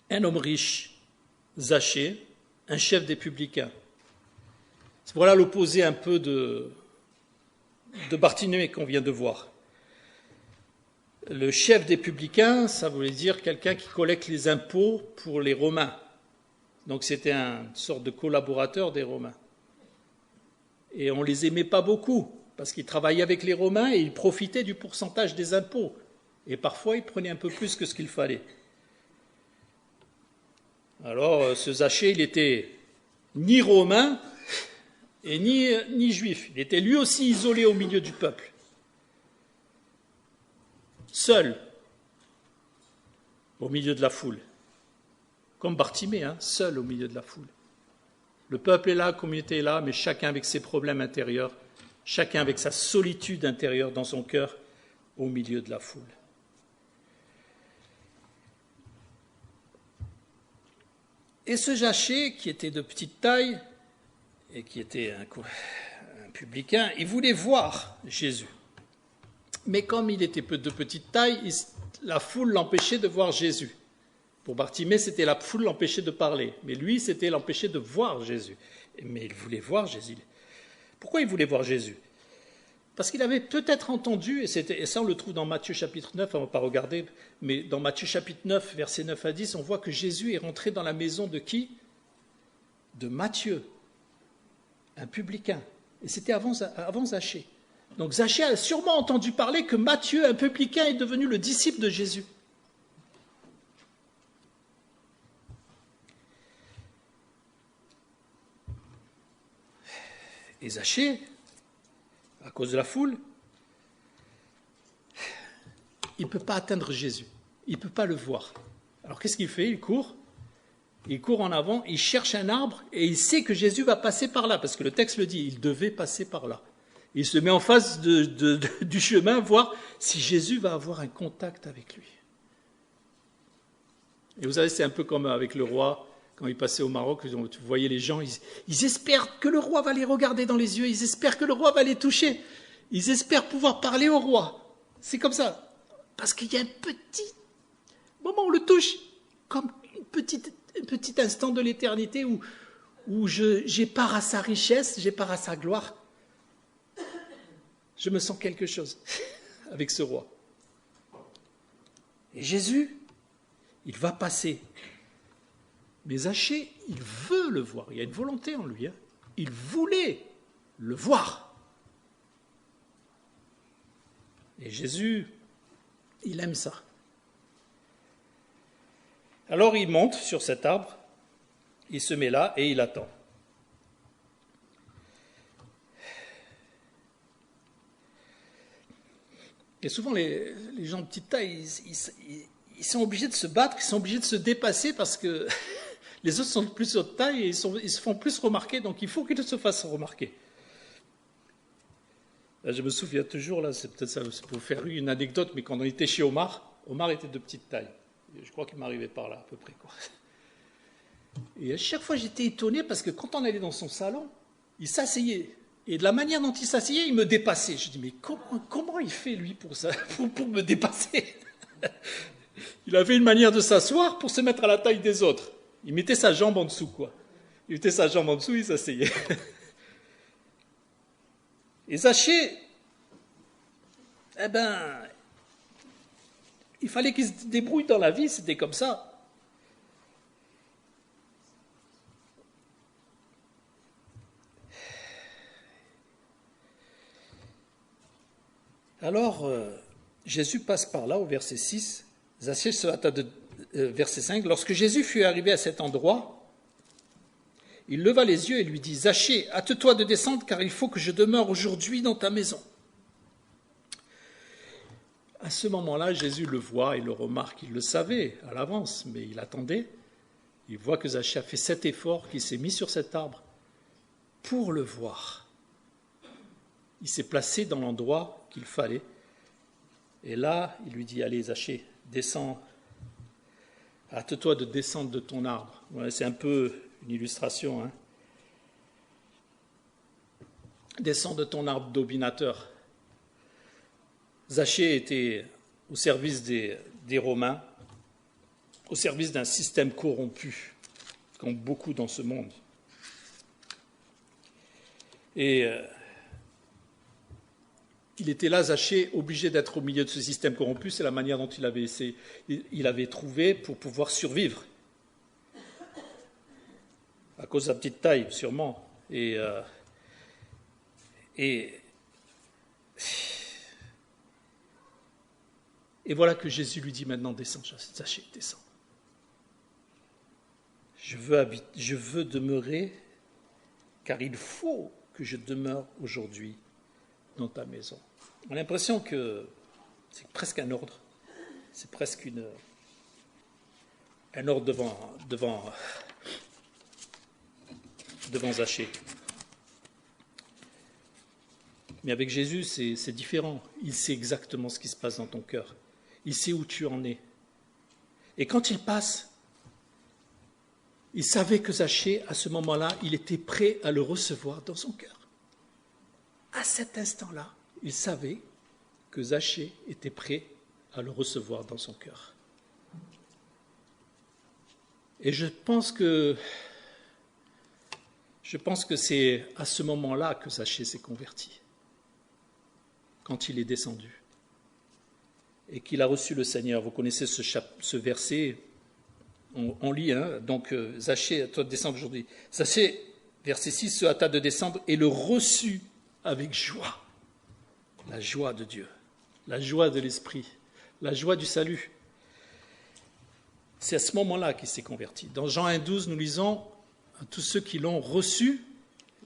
Un homme riche, Zachée, un chef des publicains. Voilà l'opposé un peu de Bartimée qu'on vient de voir. Le chef des publicains, ça voulait dire quelqu'un qui collecte les impôts pour les Romains. Donc c'était une sorte de collaborateur des Romains. Et on ne les aimait pas beaucoup, parce qu'ils travaillaient avec les Romains et ils profitaient du pourcentage des impôts. Et parfois, ils prenaient un peu plus que ce qu'il fallait. Alors, ce Zachée, il était ni romain et ni juif. Il était lui aussi isolé au milieu du peuple. Seul, au milieu de la foule. Comme Bartimée, seul au milieu de la foule. Le peuple est là, la communauté est là, mais chacun avec ses problèmes intérieurs, chacun avec sa solitude intérieure dans son cœur, au milieu de la foule. Et ce Zachée, qui était de petite taille, et qui était un publicain, il voulait voir Jésus. Mais comme il était de petite taille, la foule l'empêchait de voir Jésus. Pour Bartimée, c'était la foule l'empêchait de parler. Mais lui, c'était l'empêchait de voir Jésus. Mais il voulait voir Jésus. Pourquoi il voulait voir Jésus? Parce qu'il avait peut-être entendu, et ça on le trouve dans Matthieu chapitre 9, on ne va pas regarder, mais dans Matthieu chapitre 9, versets 9 à 10, on voit que Jésus est rentré dans la maison de qui? De Matthieu, un publicain. Et c'était avant Zachée. Donc Zachée a sûrement entendu parler que Matthieu, un publicain, est devenu le disciple de Jésus. Et Zachée, à cause de la foule, il ne peut pas atteindre Jésus. Il ne peut pas le voir. Alors qu'est-ce qu'il fait? Il court en avant, il cherche un arbre et il sait que Jésus va passer par là, parce que le texte le dit, il devait passer par là. Il se met en face du chemin, voir si Jésus va avoir un contact avec lui. Et vous savez, c'est un peu comme avec le roi, quand il passait au Maroc, vous voyez les gens, ils espèrent que le roi va les regarder dans les yeux, ils espèrent que le roi va les toucher, ils espèrent pouvoir parler au roi. C'est comme ça. Parce qu'il y a un petit moment où on le touche, comme un petit instant de l'éternité où j'ai part à sa richesse, j'ai part à sa gloire. Je me sens quelque chose avec ce roi. Et Jésus, il va passer. Mais Zachée, il veut le voir. Il y a une volonté en lui. Il voulait le voir. Et Jésus, il aime ça. Alors il monte sur cet arbre, il se met là et il attend. Et souvent les gens de petite taille, ils sont obligés de se battre, ils sont obligés de se dépasser parce que les autres sont de plus haute taille et ils se font plus remarquer, donc il faut qu'ils se fassent remarquer. Là, je me souviens toujours, là, c'est peut-être ça, c'est pour faire une anecdote, mais quand on était chez Omar était de petite taille. Je crois qu'il m'arrivait par là, à peu près, quoi. Et à chaque fois, j'étais étonné parce que quand on allait dans son salon, il s'asseyait. Et de la manière dont il s'asseyait, il me dépassait. Je dis, mais comment il fait, lui, pour ça, pour me dépasser? Il avait une manière de s'asseoir pour se mettre à la taille des autres. Il mettait sa jambe en dessous, quoi. Il mettait sa jambe en dessous, il s'asseyait. Et Zachée, il fallait qu'il se débrouille dans la vie, c'était comme ça. Alors, Jésus passe par là au verset 6, Zachée se hâta verset 5, lorsque Jésus fut arrivé à cet endroit, il leva les yeux et lui dit, Zachée, hâte-toi de descendre, car il faut que je demeure aujourd'hui dans ta maison. À ce moment-là, Jésus le voit et le remarque. Il le savait à l'avance, mais il attendait. Il voit que Zachée a fait cet effort, qu'il s'est mis sur cet arbre pour le voir. Il s'est placé dans l'endroit qu'il fallait. Et là, il lui dit, allez Zachée, descends. Hâte-toi de descendre de ton arbre. Voilà, c'est un peu une illustration. Hein. Descends de ton arbre d'aubinateur. Zachée était au service des Romains, au service d'un système corrompu, comme beaucoup dans ce monde. Et il était là, Zachée, obligé d'être au milieu de ce système corrompu. C'est la manière dont il avait trouvé pour pouvoir survivre. À cause de sa petite taille, sûrement. Et voilà que Jésus lui dit maintenant, descends, Zachée, descends. Je veux demeurer, car il faut que je demeure aujourd'hui dans ta maison. On a l'impression que c'est presque un ordre. C'est presque un ordre devant Zachée. Mais avec Jésus, c'est différent. Il sait exactement ce qui se passe dans ton cœur. Il sait où tu en es. Et quand il passe, il savait que Zachée, à ce moment-là, il était prêt à le recevoir dans son cœur. À cet instant-là, il savait que Zachée était prêt à le recevoir dans son cœur. Et je pense que c'est à ce moment-là que Zachée s'est converti. quand il est descendu et qu'il a reçu le Seigneur. Vous connaissez ce verset, on lit, hein, donc Zachée, à toi de descendre aujourd'hui. Zachée, verset 6, se hâta de descendre et le reçut avec joie. La joie de Dieu, la joie de l'Esprit, la joie du salut. C'est à ce moment-là qu'il s'est converti. Dans Jean 1,12, nous lisons à tous ceux qui l'ont reçu,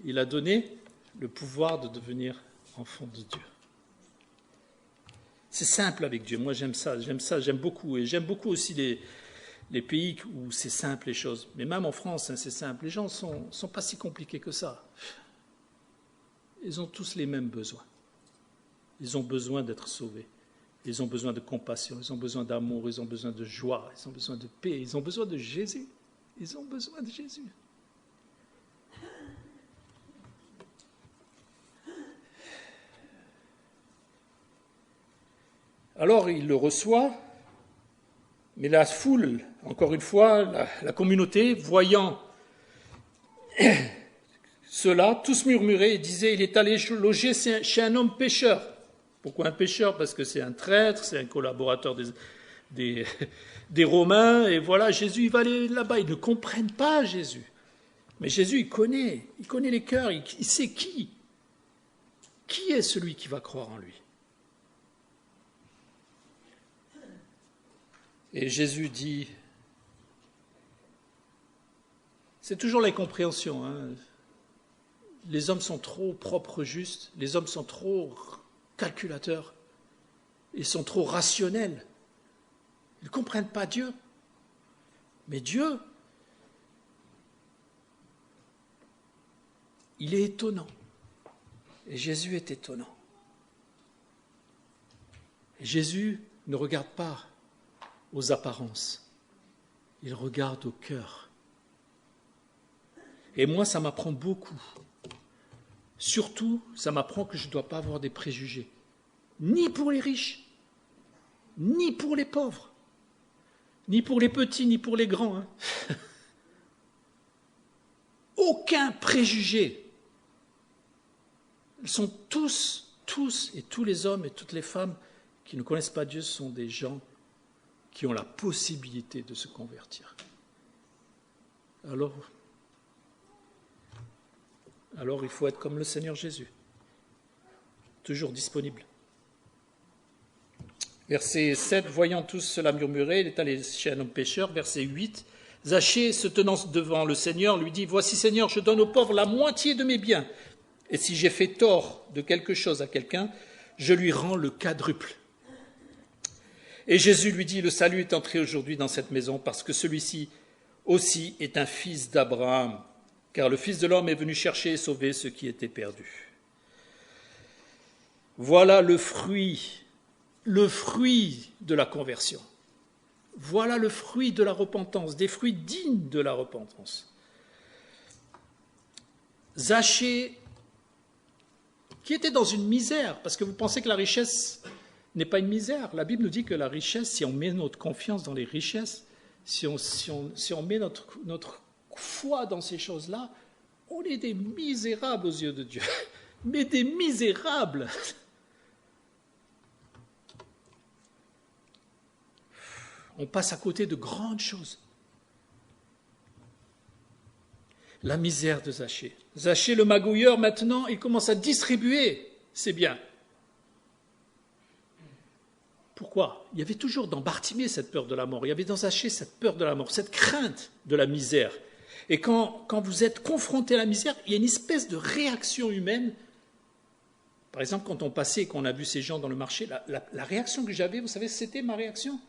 il a donné le pouvoir de devenir enfant de Dieu. C'est simple avec Dieu. Moi, j'aime ça, j'aime beaucoup. Et j'aime beaucoup aussi les pays où c'est simple les choses. Mais même en France, hein, c'est simple. Les gens ne sont pas si compliqués que ça. Ils ont tous les mêmes besoins. Ils ont besoin d'être sauvés. Ils ont besoin de compassion, ils ont besoin d'amour, ils ont besoin de joie, ils ont besoin de paix, ils ont besoin de Jésus. Ils ont besoin de Jésus. Alors il le reçoit, mais la foule, encore une fois, la communauté, voyant cela, tous murmuraient et disaient, il est allé loger chez un homme pécheur. Pourquoi un pécheur? Parce que c'est un traître, c'est un collaborateur des Romains, et voilà, Jésus, il va aller là-bas. Ils ne comprennent pas Jésus. Mais Jésus, il connaît les cœurs, il sait qui. Qui est celui qui va croire en lui? Et Jésus dit, c'est toujours l'incompréhension, hein. Les hommes sont trop propres, justes, les hommes sont trop calculateurs, ils sont trop rationnels, ils ne comprennent pas Dieu. Mais Dieu, il est étonnant. Et Jésus est étonnant. Et Jésus ne regarde pas aux apparences, il regarde au cœur. Et moi, ça m'apprend beaucoup. Surtout, ça m'apprend que je ne dois pas avoir des préjugés, ni pour les riches, ni pour les pauvres, ni pour les petits, ni pour les grands. Hein. Aucun préjugé. Ils sont tous et tous les hommes et toutes les femmes qui ne connaissent pas Dieu sont des gens qui ont la possibilité de se convertir. Alors il faut être comme le Seigneur Jésus, toujours disponible. Verset 7, voyant tous cela murmurer, il est allé chez un homme pécheur. Verset 8, Zachée, se tenant devant le Seigneur, lui dit, voici Seigneur, je donne aux pauvres la moitié de mes biens, et si j'ai fait tort de quelque chose à quelqu'un, je lui rends le quadruple. Et Jésus lui dit, le salut est entré aujourd'hui dans cette maison, parce que celui-ci aussi est un fils d'Abraham, car le Fils de l'homme est venu chercher et sauver ceux qui étaient perdus. Voilà le fruit de la conversion. Voilà le fruit de la repentance, des fruits dignes de la repentance. Zachée, qui était dans une misère, parce que vous pensez que la richesse n'est pas une misère. La Bible nous dit que la richesse, si on met notre confiance dans les richesses, si on met notre foi dans ces choses-là, on est des misérables aux yeux de Dieu. Mais des misérables. On passe à côté de grandes choses. La misère de Zachée. Zachée, le magouilleur, maintenant, il commence à distribuer ses biens. Pourquoi? Il y avait toujours dans Bartimée cette peur de la mort. Il y avait dans Zachée cette peur de la mort, cette crainte de la misère. Et quand vous êtes confronté à la misère, il y a une espèce de réaction humaine. Par exemple, quand on passait et qu'on a vu ces gens dans le marché, la réaction que j'avais, vous savez, c'était ma réaction.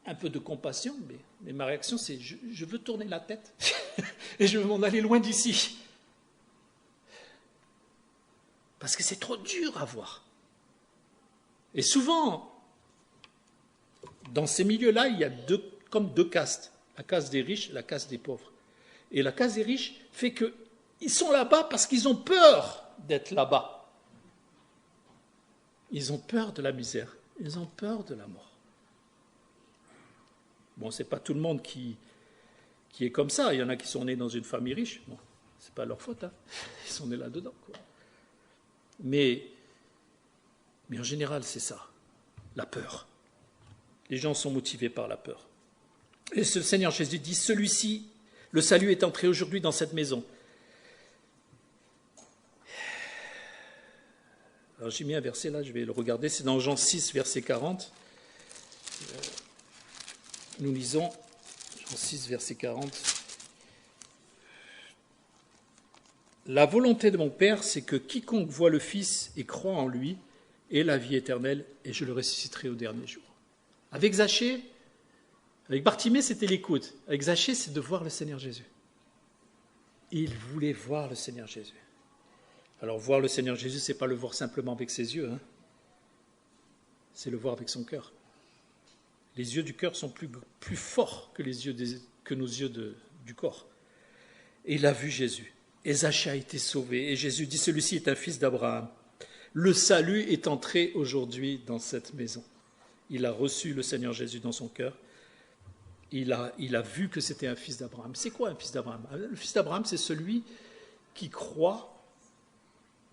Un peu de compassion, mais ma réaction, c'est je veux tourner la tête et je veux m'en aller loin d'ici. Parce que c'est trop dur à voir. Et souvent, dans ces milieux-là, il y a deux castes. La caste des riches, la caste des pauvres. Et la caste des riches fait qu'ils sont là-bas parce qu'ils ont peur d'être là-bas. Ils ont peur de la misère. Ils ont peur de la mort. Bon, ce n'est pas tout le monde qui est comme ça. Il y en a qui sont nés dans une famille riche. Bon, ce n'est pas leur faute. Hein. Ils sont nés là-dedans, quoi. Mais Mais en général, c'est ça, la peur. Les gens sont motivés par la peur. Et le Seigneur Jésus dit, celui-ci, le salut est entré aujourd'hui dans cette maison. Alors j'ai mis un verset là, je vais le regarder, c'est dans Jean 6, verset 40. Nous lisons Jean 6, verset 40. La volonté de mon Père, c'est que quiconque voit le Fils et croit en lui ait la vie éternelle, et je le ressusciterai au dernier jour. Avec Zachée, avec Bartimée, c'était l'écoute. Avec Zachée, c'est de voir le Seigneur Jésus. Il voulait voir le Seigneur Jésus. Alors voir le Seigneur Jésus, ce n'est pas le voir simplement avec ses yeux, hein. C'est le voir avec son cœur. Les yeux du cœur sont plus forts que nos yeux du corps. Et il a vu Jésus. Et Zachée a été sauvé. Et Jésus dit, celui-ci est un fils d'Abraham. Le salut est entré aujourd'hui dans cette maison. Il a reçu le Seigneur Jésus dans son cœur. Il a vu que c'était un fils d'Abraham. C'est quoi un fils d'Abraham? Le fils d'Abraham, c'est celui qui croit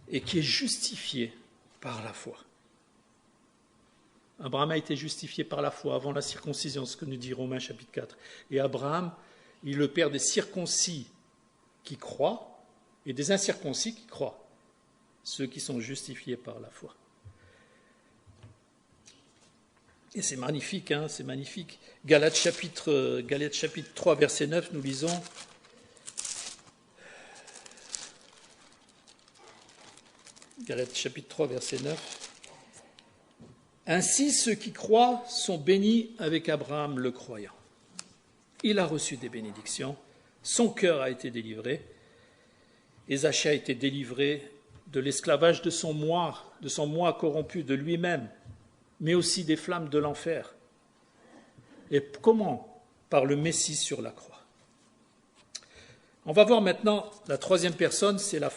et qui est justifié par la foi. Abraham a été justifié par la foi avant la circoncision, ce que nous dit Romains chapitre 4. Et Abraham, il est le père des circoncis qui croient et des incirconcis qui croient, ceux qui sont justifiés par la foi. Et c'est magnifique, hein, c'est magnifique. Galates chapitre 3, verset 9, nous lisons. Galates chapitre 3, verset 9. Ainsi, ceux qui croient sont bénis avec Abraham le croyant. Il a reçu des bénédictions, son cœur a été délivré, et Zachée a été délivré de l'esclavage de son moi corrompu, de lui-même, mais aussi des flammes de l'enfer. Et comment? Par le Messie sur la croix. On va voir maintenant la troisième personne, c'est la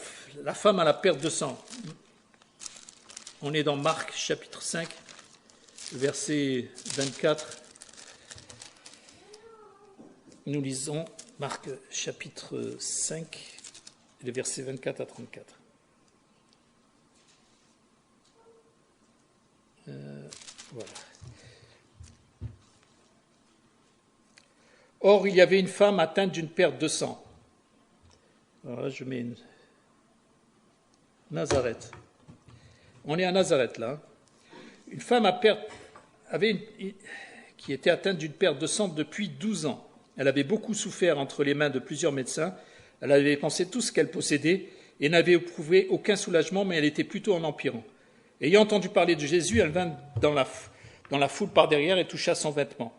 femme à la perte de sang. On est dans Marc chapitre 5, verset 24. Nous lisons Marc chapitre 5, les versets 24 à 34. Voilà. Or, il y avait une femme atteinte d'une perte de sang. Alors là, je mets une Nazareth. On est à Nazareth, là. Une femme qui était atteinte d'une perte de sang depuis 12 ans. Elle avait beaucoup souffert entre les mains de plusieurs médecins. Elle avait dépensé tout ce qu'elle possédait et n'avait éprouvé aucun soulagement, mais elle était plutôt en empirant. Ayant entendu parler de Jésus, elle vint dans la foule par derrière et toucha son vêtement.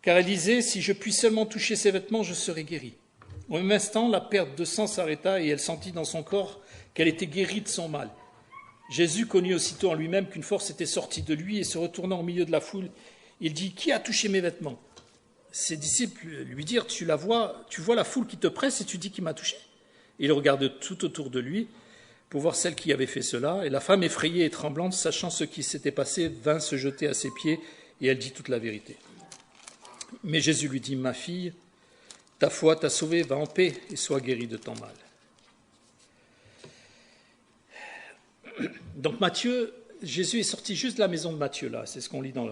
Car elle disait, si je puis seulement toucher ses vêtements, je serai guérie. Au même instant, la perte de sang s'arrêta et elle sentit dans son corps qu'elle était guérie de son mal. Jésus connut aussitôt en lui-même qu'une force était sortie de lui et se retournant au milieu de la foule, il dit, qui a touché mes vêtements? Ses disciples lui dirent, tu vois la foule qui te presse et tu dis qui m'a touché? Il regarde tout autour de lui pour voir celle qui avait fait cela. Et la femme, effrayée et tremblante, sachant ce qui s'était passé, vint se jeter à ses pieds et elle dit toute la vérité. Mais Jésus lui dit, ma fille, ta foi t'a sauvée, va en paix et sois guérie de ton mal. Donc Jésus est sorti juste de la maison de Matthieu, là, c'est ce qu'on lit dans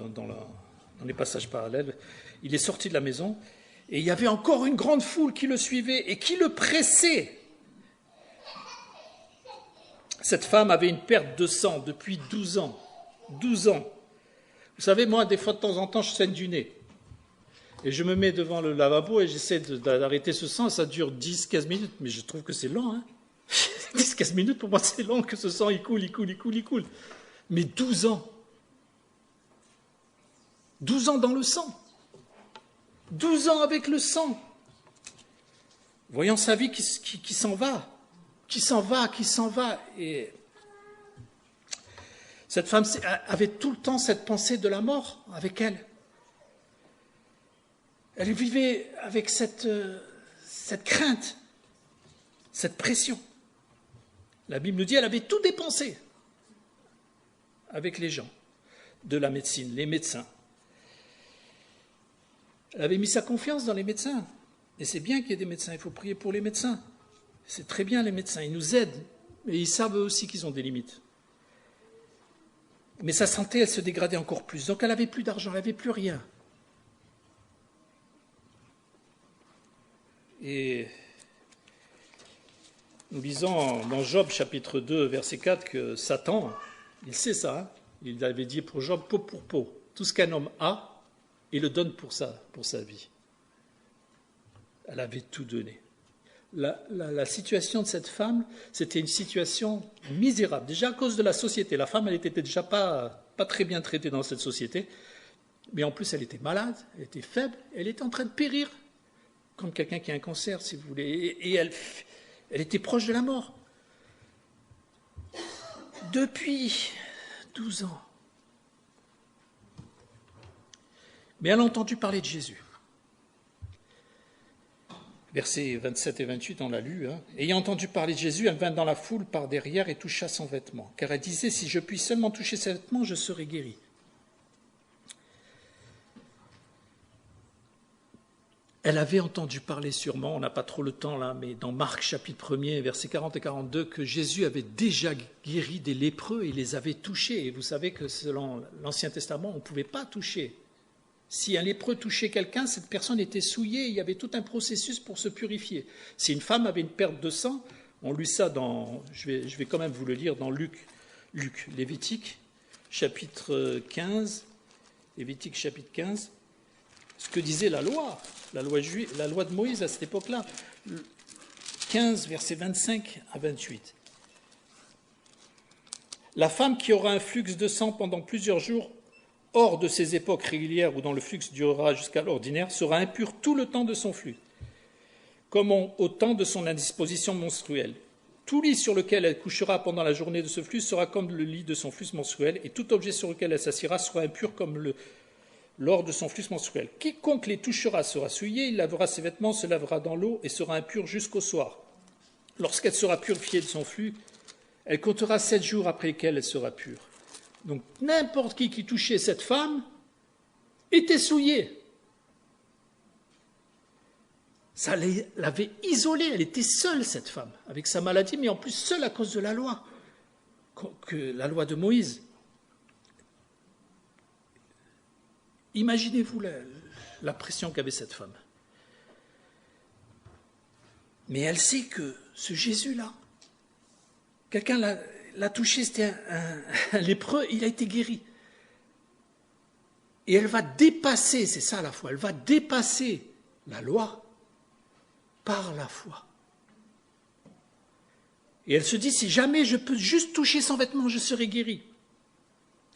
les passages parallèles. Il est sorti de la maison et il y avait encore une grande foule qui le suivait et qui le pressait. Cette femme avait une perte de sang depuis 12 ans. 12 ans. Vous savez, moi, des fois, de temps en temps, je saigne du nez. Et je me mets devant le lavabo et j'essaie d'arrêter ce sang. Ça dure 10-15 minutes, mais je trouve que c'est lent. Hein 10-15 minutes, pour moi, c'est long que ce sang, il coule. Mais 12 ans. 12 ans dans le sang. 12 ans avec le sang. Voyant sa vie qui s'en va. Qui s'en va. Et cette femme avait tout le temps cette pensée de la mort avec elle. Elle vivait avec cette crainte, cette pression. La Bible nous dit qu'elle avait tout dépensé avec les gens de la médecine, les médecins. Elle avait mis sa confiance dans les médecins. Et c'est bien qu'il y ait des médecins, il faut prier pour les médecins. C'est très bien les médecins, ils nous aident, mais ils savent eux aussi qu'ils ont des limites. Mais sa santé, elle se dégradait encore plus. Donc elle n'avait plus d'argent, elle n'avait plus rien. Et nous lisons dans Job chapitre 2, verset 4, que Satan, il sait ça, hein, il avait dit pour Job, peau pour peau, tout ce qu'un homme a, il le donne pour sa vie. Elle avait tout donné. La situation de cette femme, c'était une situation misérable. Déjà à cause de la société. La femme, elle n'était déjà pas très bien traitée dans cette société. Mais en plus, elle était malade, elle était faible, elle était en train de périr. Comme quelqu'un qui a un cancer, si vous voulez. Et elle était proche de la mort. Depuis 12 ans. Mais elle a entendu parler de Jésus. Versets 27 et 28, on l'a lu. Hein. Ayant entendu parler de Jésus, elle vint dans la foule par derrière et toucha son vêtement. Car elle disait, si je puis seulement toucher ses vêtements, je serai guérie. Elle avait entendu parler sûrement, on n'a pas trop le temps là, mais dans Marc chapitre 1er, versets 40 et 42, que Jésus avait déjà guéri des lépreux et les avait touchés. Et vous savez que selon l'Ancien Testament, on ne pouvait pas toucher. Si un lépreux touchait quelqu'un, cette personne était souillée, il y avait tout un processus pour se purifier. Si une femme avait une perte de sang, on lit ça dans, je vais quand même vous le lire dans Luc, Lévitique, chapitre 15, Lévitique chapitre 15, ce que disait la loi de Moïse à cette époque-là, 15, versets 25 à 28. La femme qui aura un flux de sang pendant plusieurs jours, hors de ces époques régulières où dans le flux durera jusqu'à l'ordinaire, sera impure tout le temps de son flux, comme au temps de son indisposition menstruelle. Tout lit sur lequel elle couchera pendant la journée de ce flux sera comme le lit de son flux menstruel, et tout objet sur lequel elle s'assiera sera impur comme lors de son flux menstruel. Quiconque les touchera sera souillé, il lavera ses vêtements, se lavera dans l'eau et sera impur jusqu'au soir. Lorsqu'elle sera purifiée de son flux, elle comptera 7 jours après lesquels elle sera pure. Donc n'importe qui touchait cette femme était souillé. Ça l'avait isolée, elle était seule cette femme, avec sa maladie, mais en plus seule à cause de la loi, la loi de Moïse. Imaginez-vous la pression qu'avait cette femme. Mais elle sait que ce Jésus-là, quelqu'un l'a touché, c'était un lépreux, il a été guéri. Et elle va dépasser, c'est ça la foi, elle va dépasser la loi par la foi. Et elle se dit, si jamais je peux juste toucher son vêtement, je serai guéri.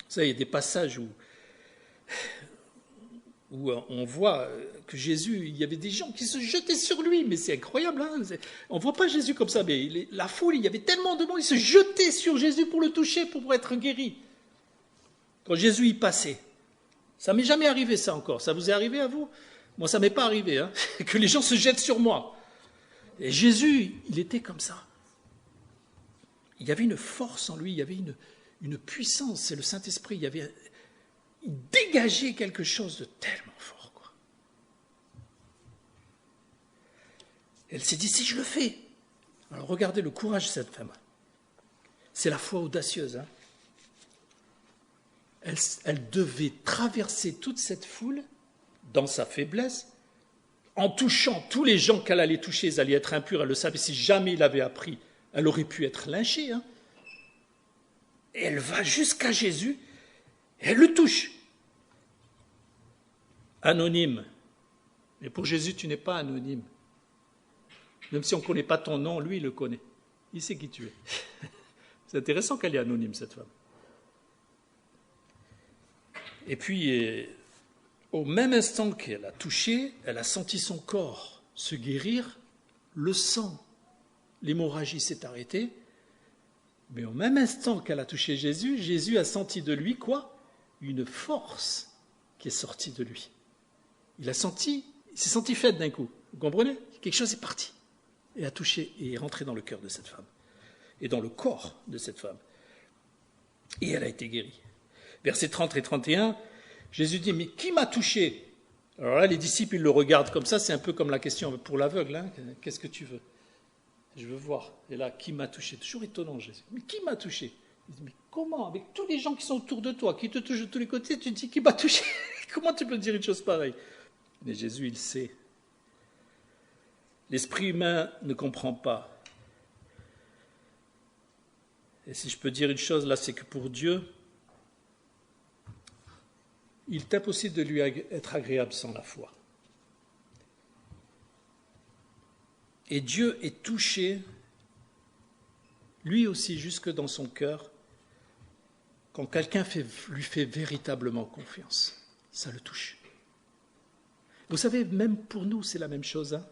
Vous savez, il y a des passages où on voit que Jésus, il y avait des gens qui se jetaient sur lui, mais c'est incroyable, hein, on ne voit pas Jésus comme ça, mais la foule, il y avait tellement de monde, ils se jetaient sur Jésus pour le toucher, pour être guéri. Quand Jésus y passait, ça ne m'est jamais arrivé ça encore, ça vous est arrivé à vous? Moi, ça ne m'est pas arrivé, hein, que les gens se jettent sur moi. Et Jésus, il était comme ça. Il y avait une force en lui, il y avait une puissance, c'est le Saint-Esprit, il dégageait quelque chose de tellement fort, quoi. Elle s'est dit, si je le fais. Alors regardez le courage de cette femme. C'est la foi audacieuse. Hein. Elle devait traverser toute cette foule dans sa faiblesse, en touchant tous les gens qu'elle allait toucher, ils allaient être impurs, elle le savait, si jamais il avait appris, elle aurait pu être lynchée. Hein. Et elle va jusqu'à Jésus, et elle le touche. Anonyme. Mais pour Jésus, tu n'es pas anonyme. Même si on ne connaît pas ton nom, lui, il le connaît. Il sait qui tu es. C'est intéressant qu'elle est anonyme, cette femme. Et puis, au même instant qu'elle a touché, elle a senti son corps se guérir, le sang, l'hémorragie s'est arrêtée. Mais au même instant qu'elle a touché Jésus, Jésus a senti de lui quoi? Une force qui est sortie de lui. Il s'est senti faible d'un coup. Vous comprenez? Quelque chose est parti et a touché et est rentré dans le cœur de cette femme et dans le corps de cette femme. Et elle a été guérie. Versets 30 et 31, Jésus dit, mais qui m'a touché? Alors là, les disciples, ils le regardent comme ça, c'est un peu comme la question pour l'aveugle. Hein, qu'est-ce que tu veux? Je veux voir. Et là, qui m'a touché? Toujours étonnant, Jésus. Mais qui m'a touché? Ils disent, mais comment, avec tous les gens qui sont autour de toi, qui te touchent de tous les côtés, tu te dis qui m'a touché? Comment tu peux dire une chose pareille? Mais Jésus, il sait. L'esprit humain ne comprend pas. Et si je peux dire une chose là, c'est que pour Dieu, il est impossible de lui être agréable sans la foi. Et Dieu est touché, lui aussi, jusque dans son cœur, quand quelqu'un lui fait véritablement confiance. Ça le touche. Vous savez, même pour nous, c'est la même chose. Hein?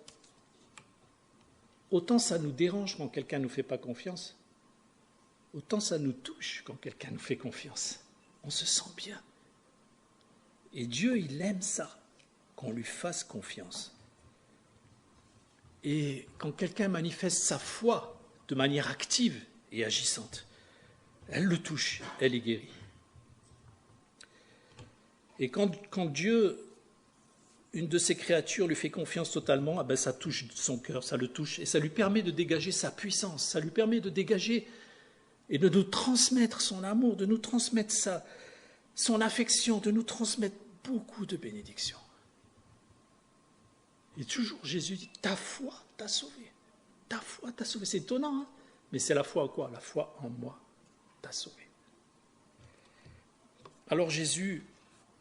Autant ça nous dérange quand quelqu'un ne nous fait pas confiance, autant ça nous touche quand quelqu'un nous fait confiance. On se sent bien. Et Dieu, il aime ça, qu'on lui fasse confiance. Et quand quelqu'un manifeste sa foi de manière active et agissante, elle le touche, elle est guérie. Et quand Dieu, une de ses créatures, lui fait confiance totalement, ça touche son cœur, ça le touche, et ça lui permet de dégager sa puissance, ça lui permet de dégager et de nous transmettre son amour, de nous transmettre son affection, de nous transmettre beaucoup de bénédictions. Et toujours Jésus dit, ta foi t'a sauvé. Ta foi t'a sauvé. C'est étonnant, hein? Mais c'est la foi en quoi? La foi en moi t'a sauvé. Alors Jésus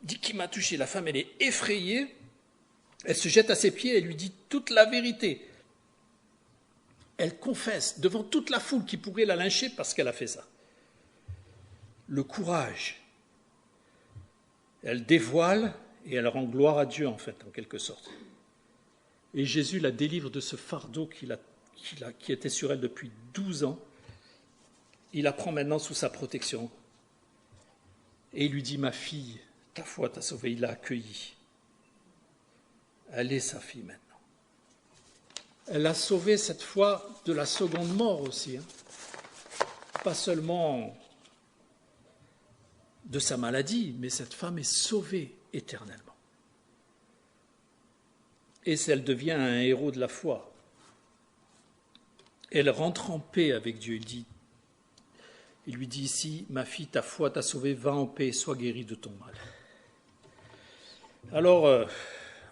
dit qu'il m'a touché. La femme, elle est effrayée. Elle se jette à ses pieds et lui dit toute la vérité. Elle confesse devant toute la foule qui pourrait la lyncher parce qu'elle a fait ça. Le courage. Elle dévoile et elle rend gloire à Dieu, en fait, en quelque sorte. Et Jésus la délivre de ce fardeau qui était sur elle depuis 12 ans. Il la prend maintenant sous sa protection. Et il lui dit, ma fille, ta foi t'a sauvée. Il l'a accueillie. Elle est sa fille maintenant. Elle l'a sauvée cette fois de la seconde mort aussi. Hein. Pas seulement de sa maladie, mais cette femme est sauvée éternellement. Et elle devient un héros de la foi. Elle rentre en paix avec Dieu. Il lui dit ici, ma fille, ta foi t'a sauvée, va en paix, sois guérie de ton mal. Alors,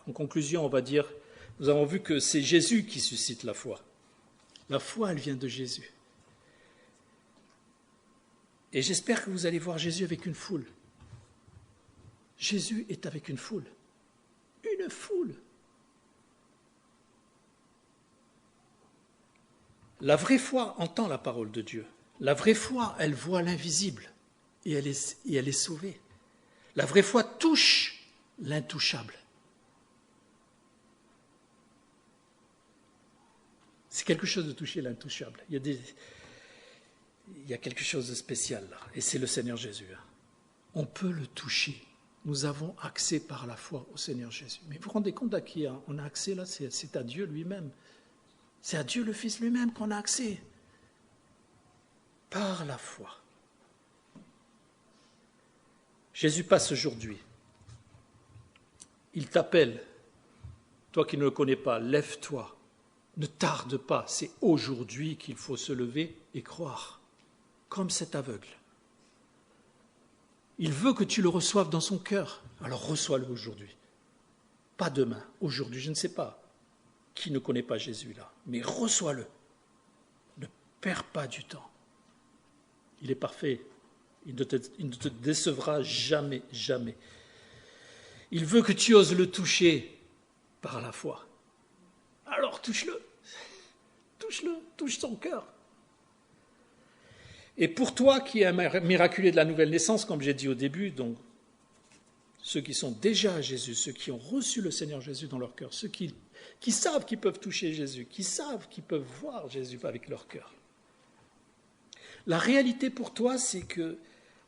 en conclusion, on va dire, nous avons vu que c'est Jésus qui suscite la foi. La foi, elle vient de Jésus. Et j'espère que vous allez voir Jésus avec une foule. Jésus est avec une foule. Une foule. La vraie foi entend la parole de Dieu. La vraie foi, elle voit l'invisible et elle est sauvée. La vraie foi touche l'intouchable. C'est quelque chose de toucher l'intouchable. Il y a quelque chose de spécial là, et c'est le Seigneur Jésus. On peut le toucher. Nous avons accès par la foi au Seigneur Jésus. Mais vous vous rendez compte à qui on a accès là? C'est à Dieu lui-même. C'est à Dieu le Fils lui-même qu'on a accès. Par la foi. Jésus passe aujourd'hui. Il t'appelle. Toi qui ne le connais pas, lève-toi. Ne tarde pas. C'est aujourd'hui qu'il faut se lever et croire. Comme cet aveugle. Il veut que tu le reçoives dans son cœur. Alors reçois-le aujourd'hui. Pas demain, aujourd'hui, je ne sais pas qui ne connaît pas Jésus là, mais reçois-le. Ne perds pas du temps. Il est parfait. Il ne te décevra jamais, jamais. Il veut que tu oses le toucher par la foi. Alors touche-le. Touche-le, touche son cœur. Et pour toi qui es un miraculé de la nouvelle naissance, comme j'ai dit au début, donc ceux qui sont déjà à Jésus, ceux qui ont reçu le Seigneur Jésus dans leur cœur, ceux qui savent qu'ils peuvent toucher Jésus, qui savent qu'ils peuvent voir Jésus avec leur cœur. La réalité pour toi, c'est que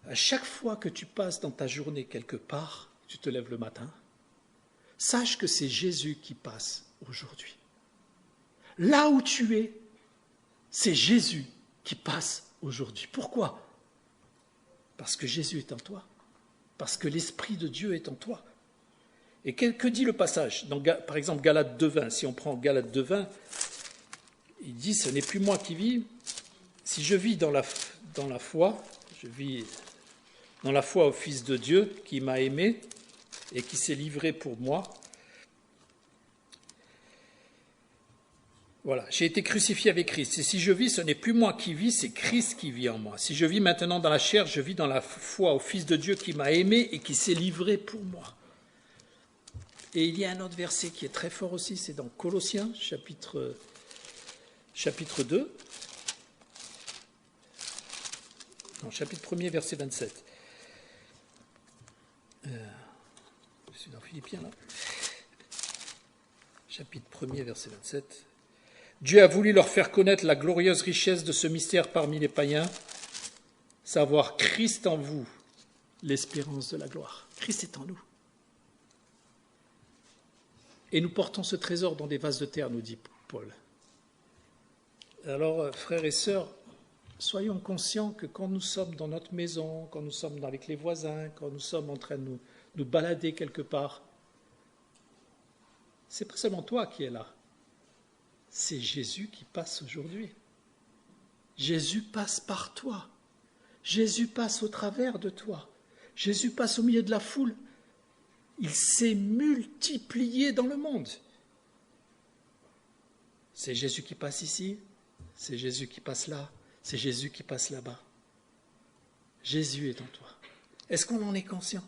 à chaque fois que tu passes dans ta journée quelque part, tu te lèves le matin, sache que c'est Jésus qui passe aujourd'hui. Là où tu es, c'est Jésus qui passe aujourd'hui. Pourquoi? Parce que Jésus est en toi. Parce que l'Esprit de Dieu est en toi. Et que dit le passage? Par exemple, Galates 2.20. Si on prend Galates 2.20, il dit, ce n'est plus moi qui vis. Si je vis dans la foi, Je vis dans la foi au Fils de Dieu qui m'a aimé et qui s'est livré pour moi. Voilà, j'ai été crucifié avec Christ. Et si je vis, ce n'est plus moi qui vis, c'est Christ qui vit en moi. Si je vis maintenant dans la chair, je vis dans la foi au Fils de Dieu qui m'a aimé et qui s'est livré pour moi. Et il y a un autre verset qui est très fort aussi, c'est dans Colossiens, chapitre 2. Non, chapitre 1er, verset 27. Je suis dans Philippiens, là. Chapitre 1er, verset 27. Dieu a voulu leur faire connaître la glorieuse richesse de ce mystère parmi les païens, savoir Christ en vous, l'espérance de la gloire. Christ est en nous. Et nous portons ce trésor dans des vases de terre, nous dit Paul. Alors, frères et sœurs, soyons conscients que quand nous sommes dans notre maison, quand nous sommes avec les voisins, quand nous sommes en train de nous balader quelque part, c'est pas seulement toi qui es là. C'est Jésus qui passe aujourd'hui. Jésus passe par toi. Jésus passe au travers de toi. Jésus passe au milieu de la foule. Il s'est multiplié dans le monde. C'est Jésus qui passe ici, c'est Jésus qui passe là, c'est Jésus qui passe là-bas. Jésus est en toi. Est-ce qu'on en est conscient?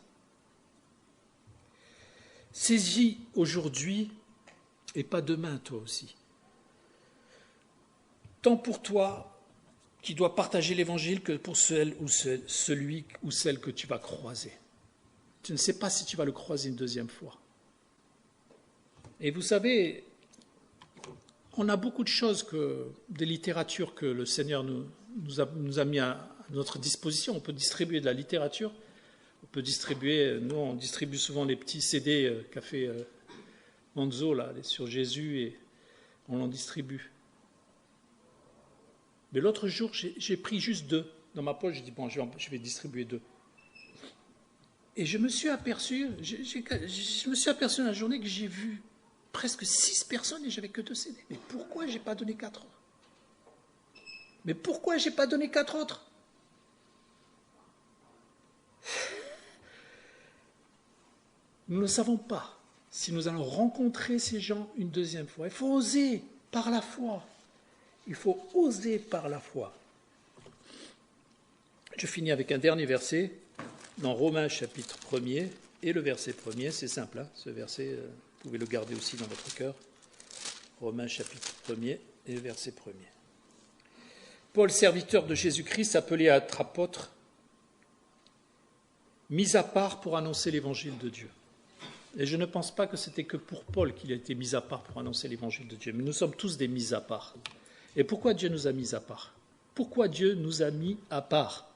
Saisis aujourd'hui et pas demain, toi aussi. Tant pour toi qui dois partager l'évangile que pour celui ou celle que tu vas croiser. Tu ne sais pas si tu vas le croiser une deuxième fois. Et vous savez, on a beaucoup de choses, des littératures que le Seigneur nous a mis à notre disposition. On peut distribuer de la littérature, on peut distribuer, nous on distribue souvent les petits CD qu'a fait Manzo là, sur Jésus, et on l'en distribue. Mais l'autre jour, j'ai pris juste 2 dans ma poche. J'ai dit, bon, je vais distribuer 2. Et je me suis aperçu dans la journée que j'ai vu presque 6 personnes et j'avais que 2 CD. Mais pourquoi je n'ai pas donné 4 autres? Mais pourquoi je n'ai pas donné 4 autres? Nous ne savons pas si nous allons rencontrer ces gens une deuxième fois. Il faut oser par la foi. Il faut oser par la foi. Je finis avec un dernier verset dans Romains chapitre 1er et le verset 1er. C'est simple, hein, ce verset, vous pouvez le garder aussi dans votre cœur. Romains chapitre 1er et le verset 1er. Paul, serviteur de Jésus-Christ, appelé à être apôtre, mis à part pour annoncer l'évangile de Dieu. Et je ne pense pas que c'était que pour Paul qu'il a été mis à part pour annoncer l'évangile de Dieu, mais nous sommes tous des mis à part. Et pourquoi Dieu nous a mis à part? Pourquoi Dieu nous a mis à part?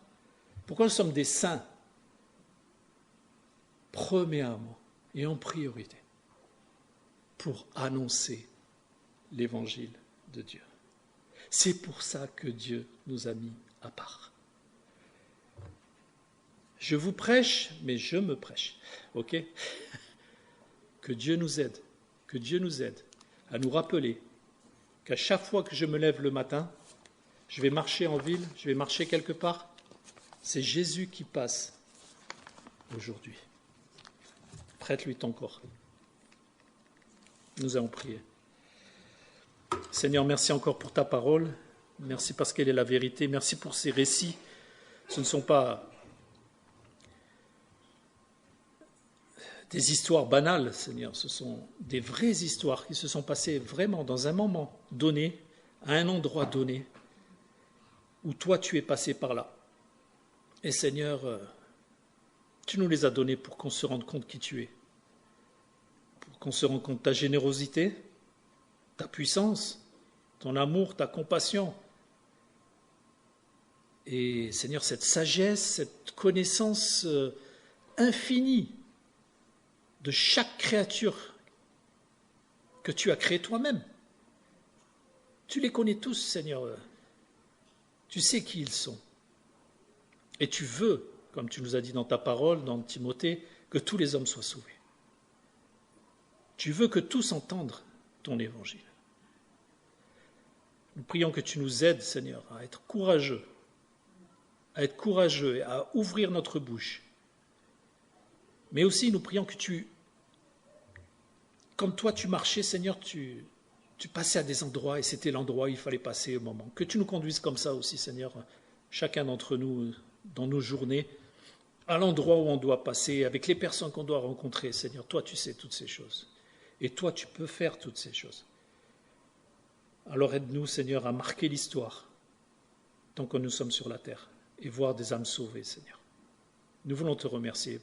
Pourquoi nous sommes des saints? Premièrement et en priorité, pour annoncer l'évangile de Dieu. C'est pour ça que Dieu nous a mis à part. Je vous prêche, mais je me prêche. Ok? Que Dieu nous aide à nous rappeler qu'à chaque fois que je me lève le matin, je vais marcher en ville, je vais marcher quelque part, c'est Jésus qui passe aujourd'hui. Prête-lui ton corps. Nous allons prier. Seigneur, merci encore pour ta parole. Merci parce qu'elle est la vérité. Merci pour ces récits. Ce ne sont pas des histoires banales, Seigneur. Ce sont des vraies histoires qui se sont passées vraiment dans un moment donné, à un endroit donné, où toi tu es passé par là. Et Seigneur, tu nous les as donnés pour qu'on se rende compte qui tu es, pour qu'on se rende compte de ta générosité, ta puissance, ton amour, ta compassion. Et Seigneur, cette sagesse, cette connaissance infinie de chaque créature que tu as créée toi-même. Tu les connais tous, Seigneur. Tu sais qui ils sont. Et tu veux, comme tu nous as dit dans ta parole, dans Timothée, que tous les hommes soient sauvés. Tu veux que tous entendent ton évangile. Nous prions que tu nous aides, Seigneur, à être courageux à être courageux et à ouvrir notre bouche. Mais aussi, nous prions que comme toi tu marchais, Seigneur, tu passais à des endroits et c'était l'endroit où il fallait passer au moment. Que tu nous conduises comme ça aussi, Seigneur, chacun d'entre nous, dans nos journées, à l'endroit où on doit passer, avec les personnes qu'on doit rencontrer, Seigneur. Toi, tu sais toutes ces choses. Et toi, tu peux faire toutes ces choses. Alors aide-nous, Seigneur, à marquer l'histoire tant que nous sommes sur la terre et voir des âmes sauvées, Seigneur. Nous voulons te remercier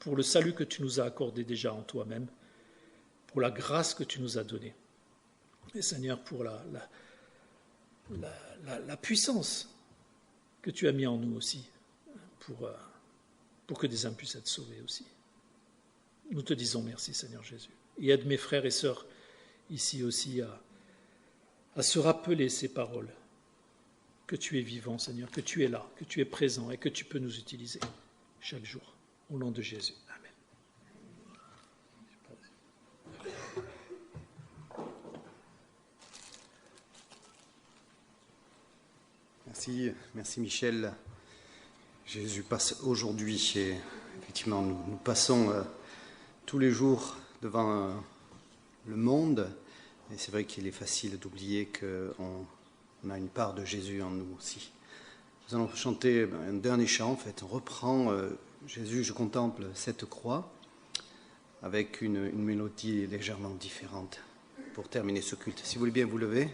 pour le salut que tu nous as accordé déjà en toi-même, pour la grâce que tu nous as donnée. Et Seigneur, pour la puissance que tu as mis en nous aussi, pour que des âmes puissent être sauvées aussi. Nous te disons merci, Seigneur Jésus. Et aide mes frères et sœurs ici aussi à se rappeler ces paroles, que tu es vivant, Seigneur, que tu es là, que tu es présent et que tu peux nous utiliser chaque jour. Au nom de Jésus. Amen. Merci Michel. Jésus passe aujourd'hui et effectivement nous passons tous les jours devant le monde et c'est vrai qu'il est facile d'oublier qu'on a une part de Jésus en nous aussi. Nous allons chanter un dernier chant, en fait, on reprend Jésus, je contemple cette croix avec une mélodie légèrement différente pour terminer ce culte. Si vous voulez bien vous lever.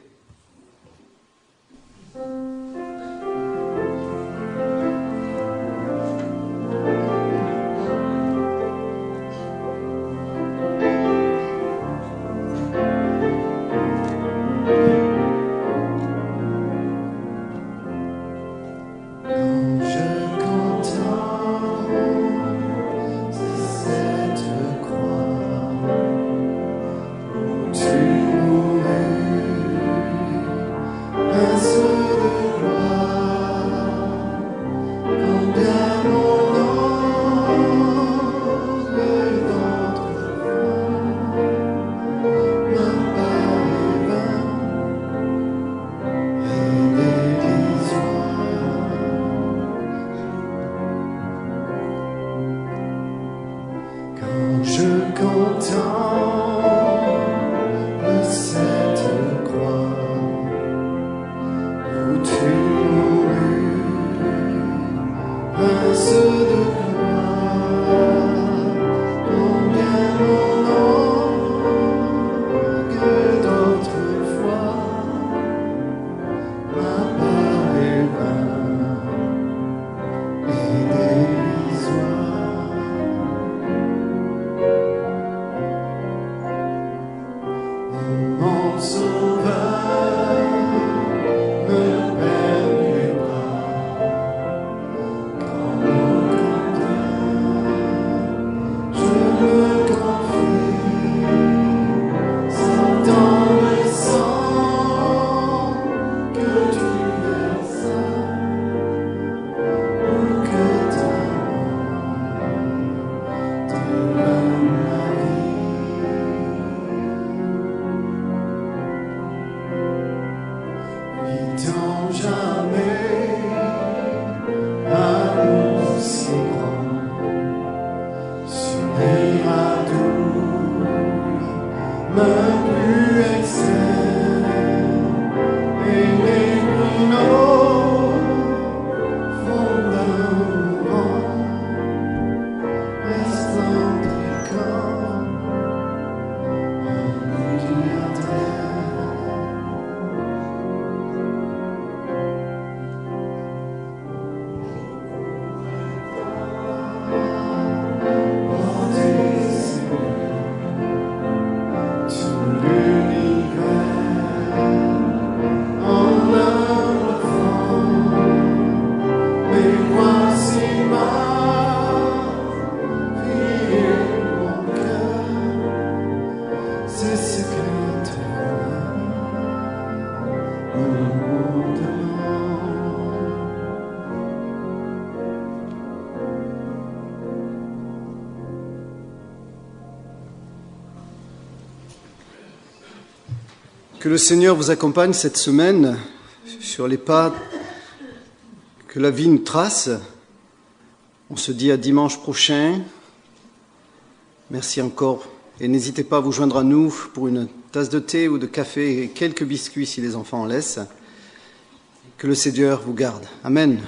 Que le Seigneur vous accompagne cette semaine sur les pas Que la vie nous trace. On se dit à dimanche prochain. Merci encore. Et n'hésitez pas à vous joindre à nous pour une tasse de thé ou de café et quelques biscuits si les enfants en laissent. Que le Seigneur vous garde. Amen.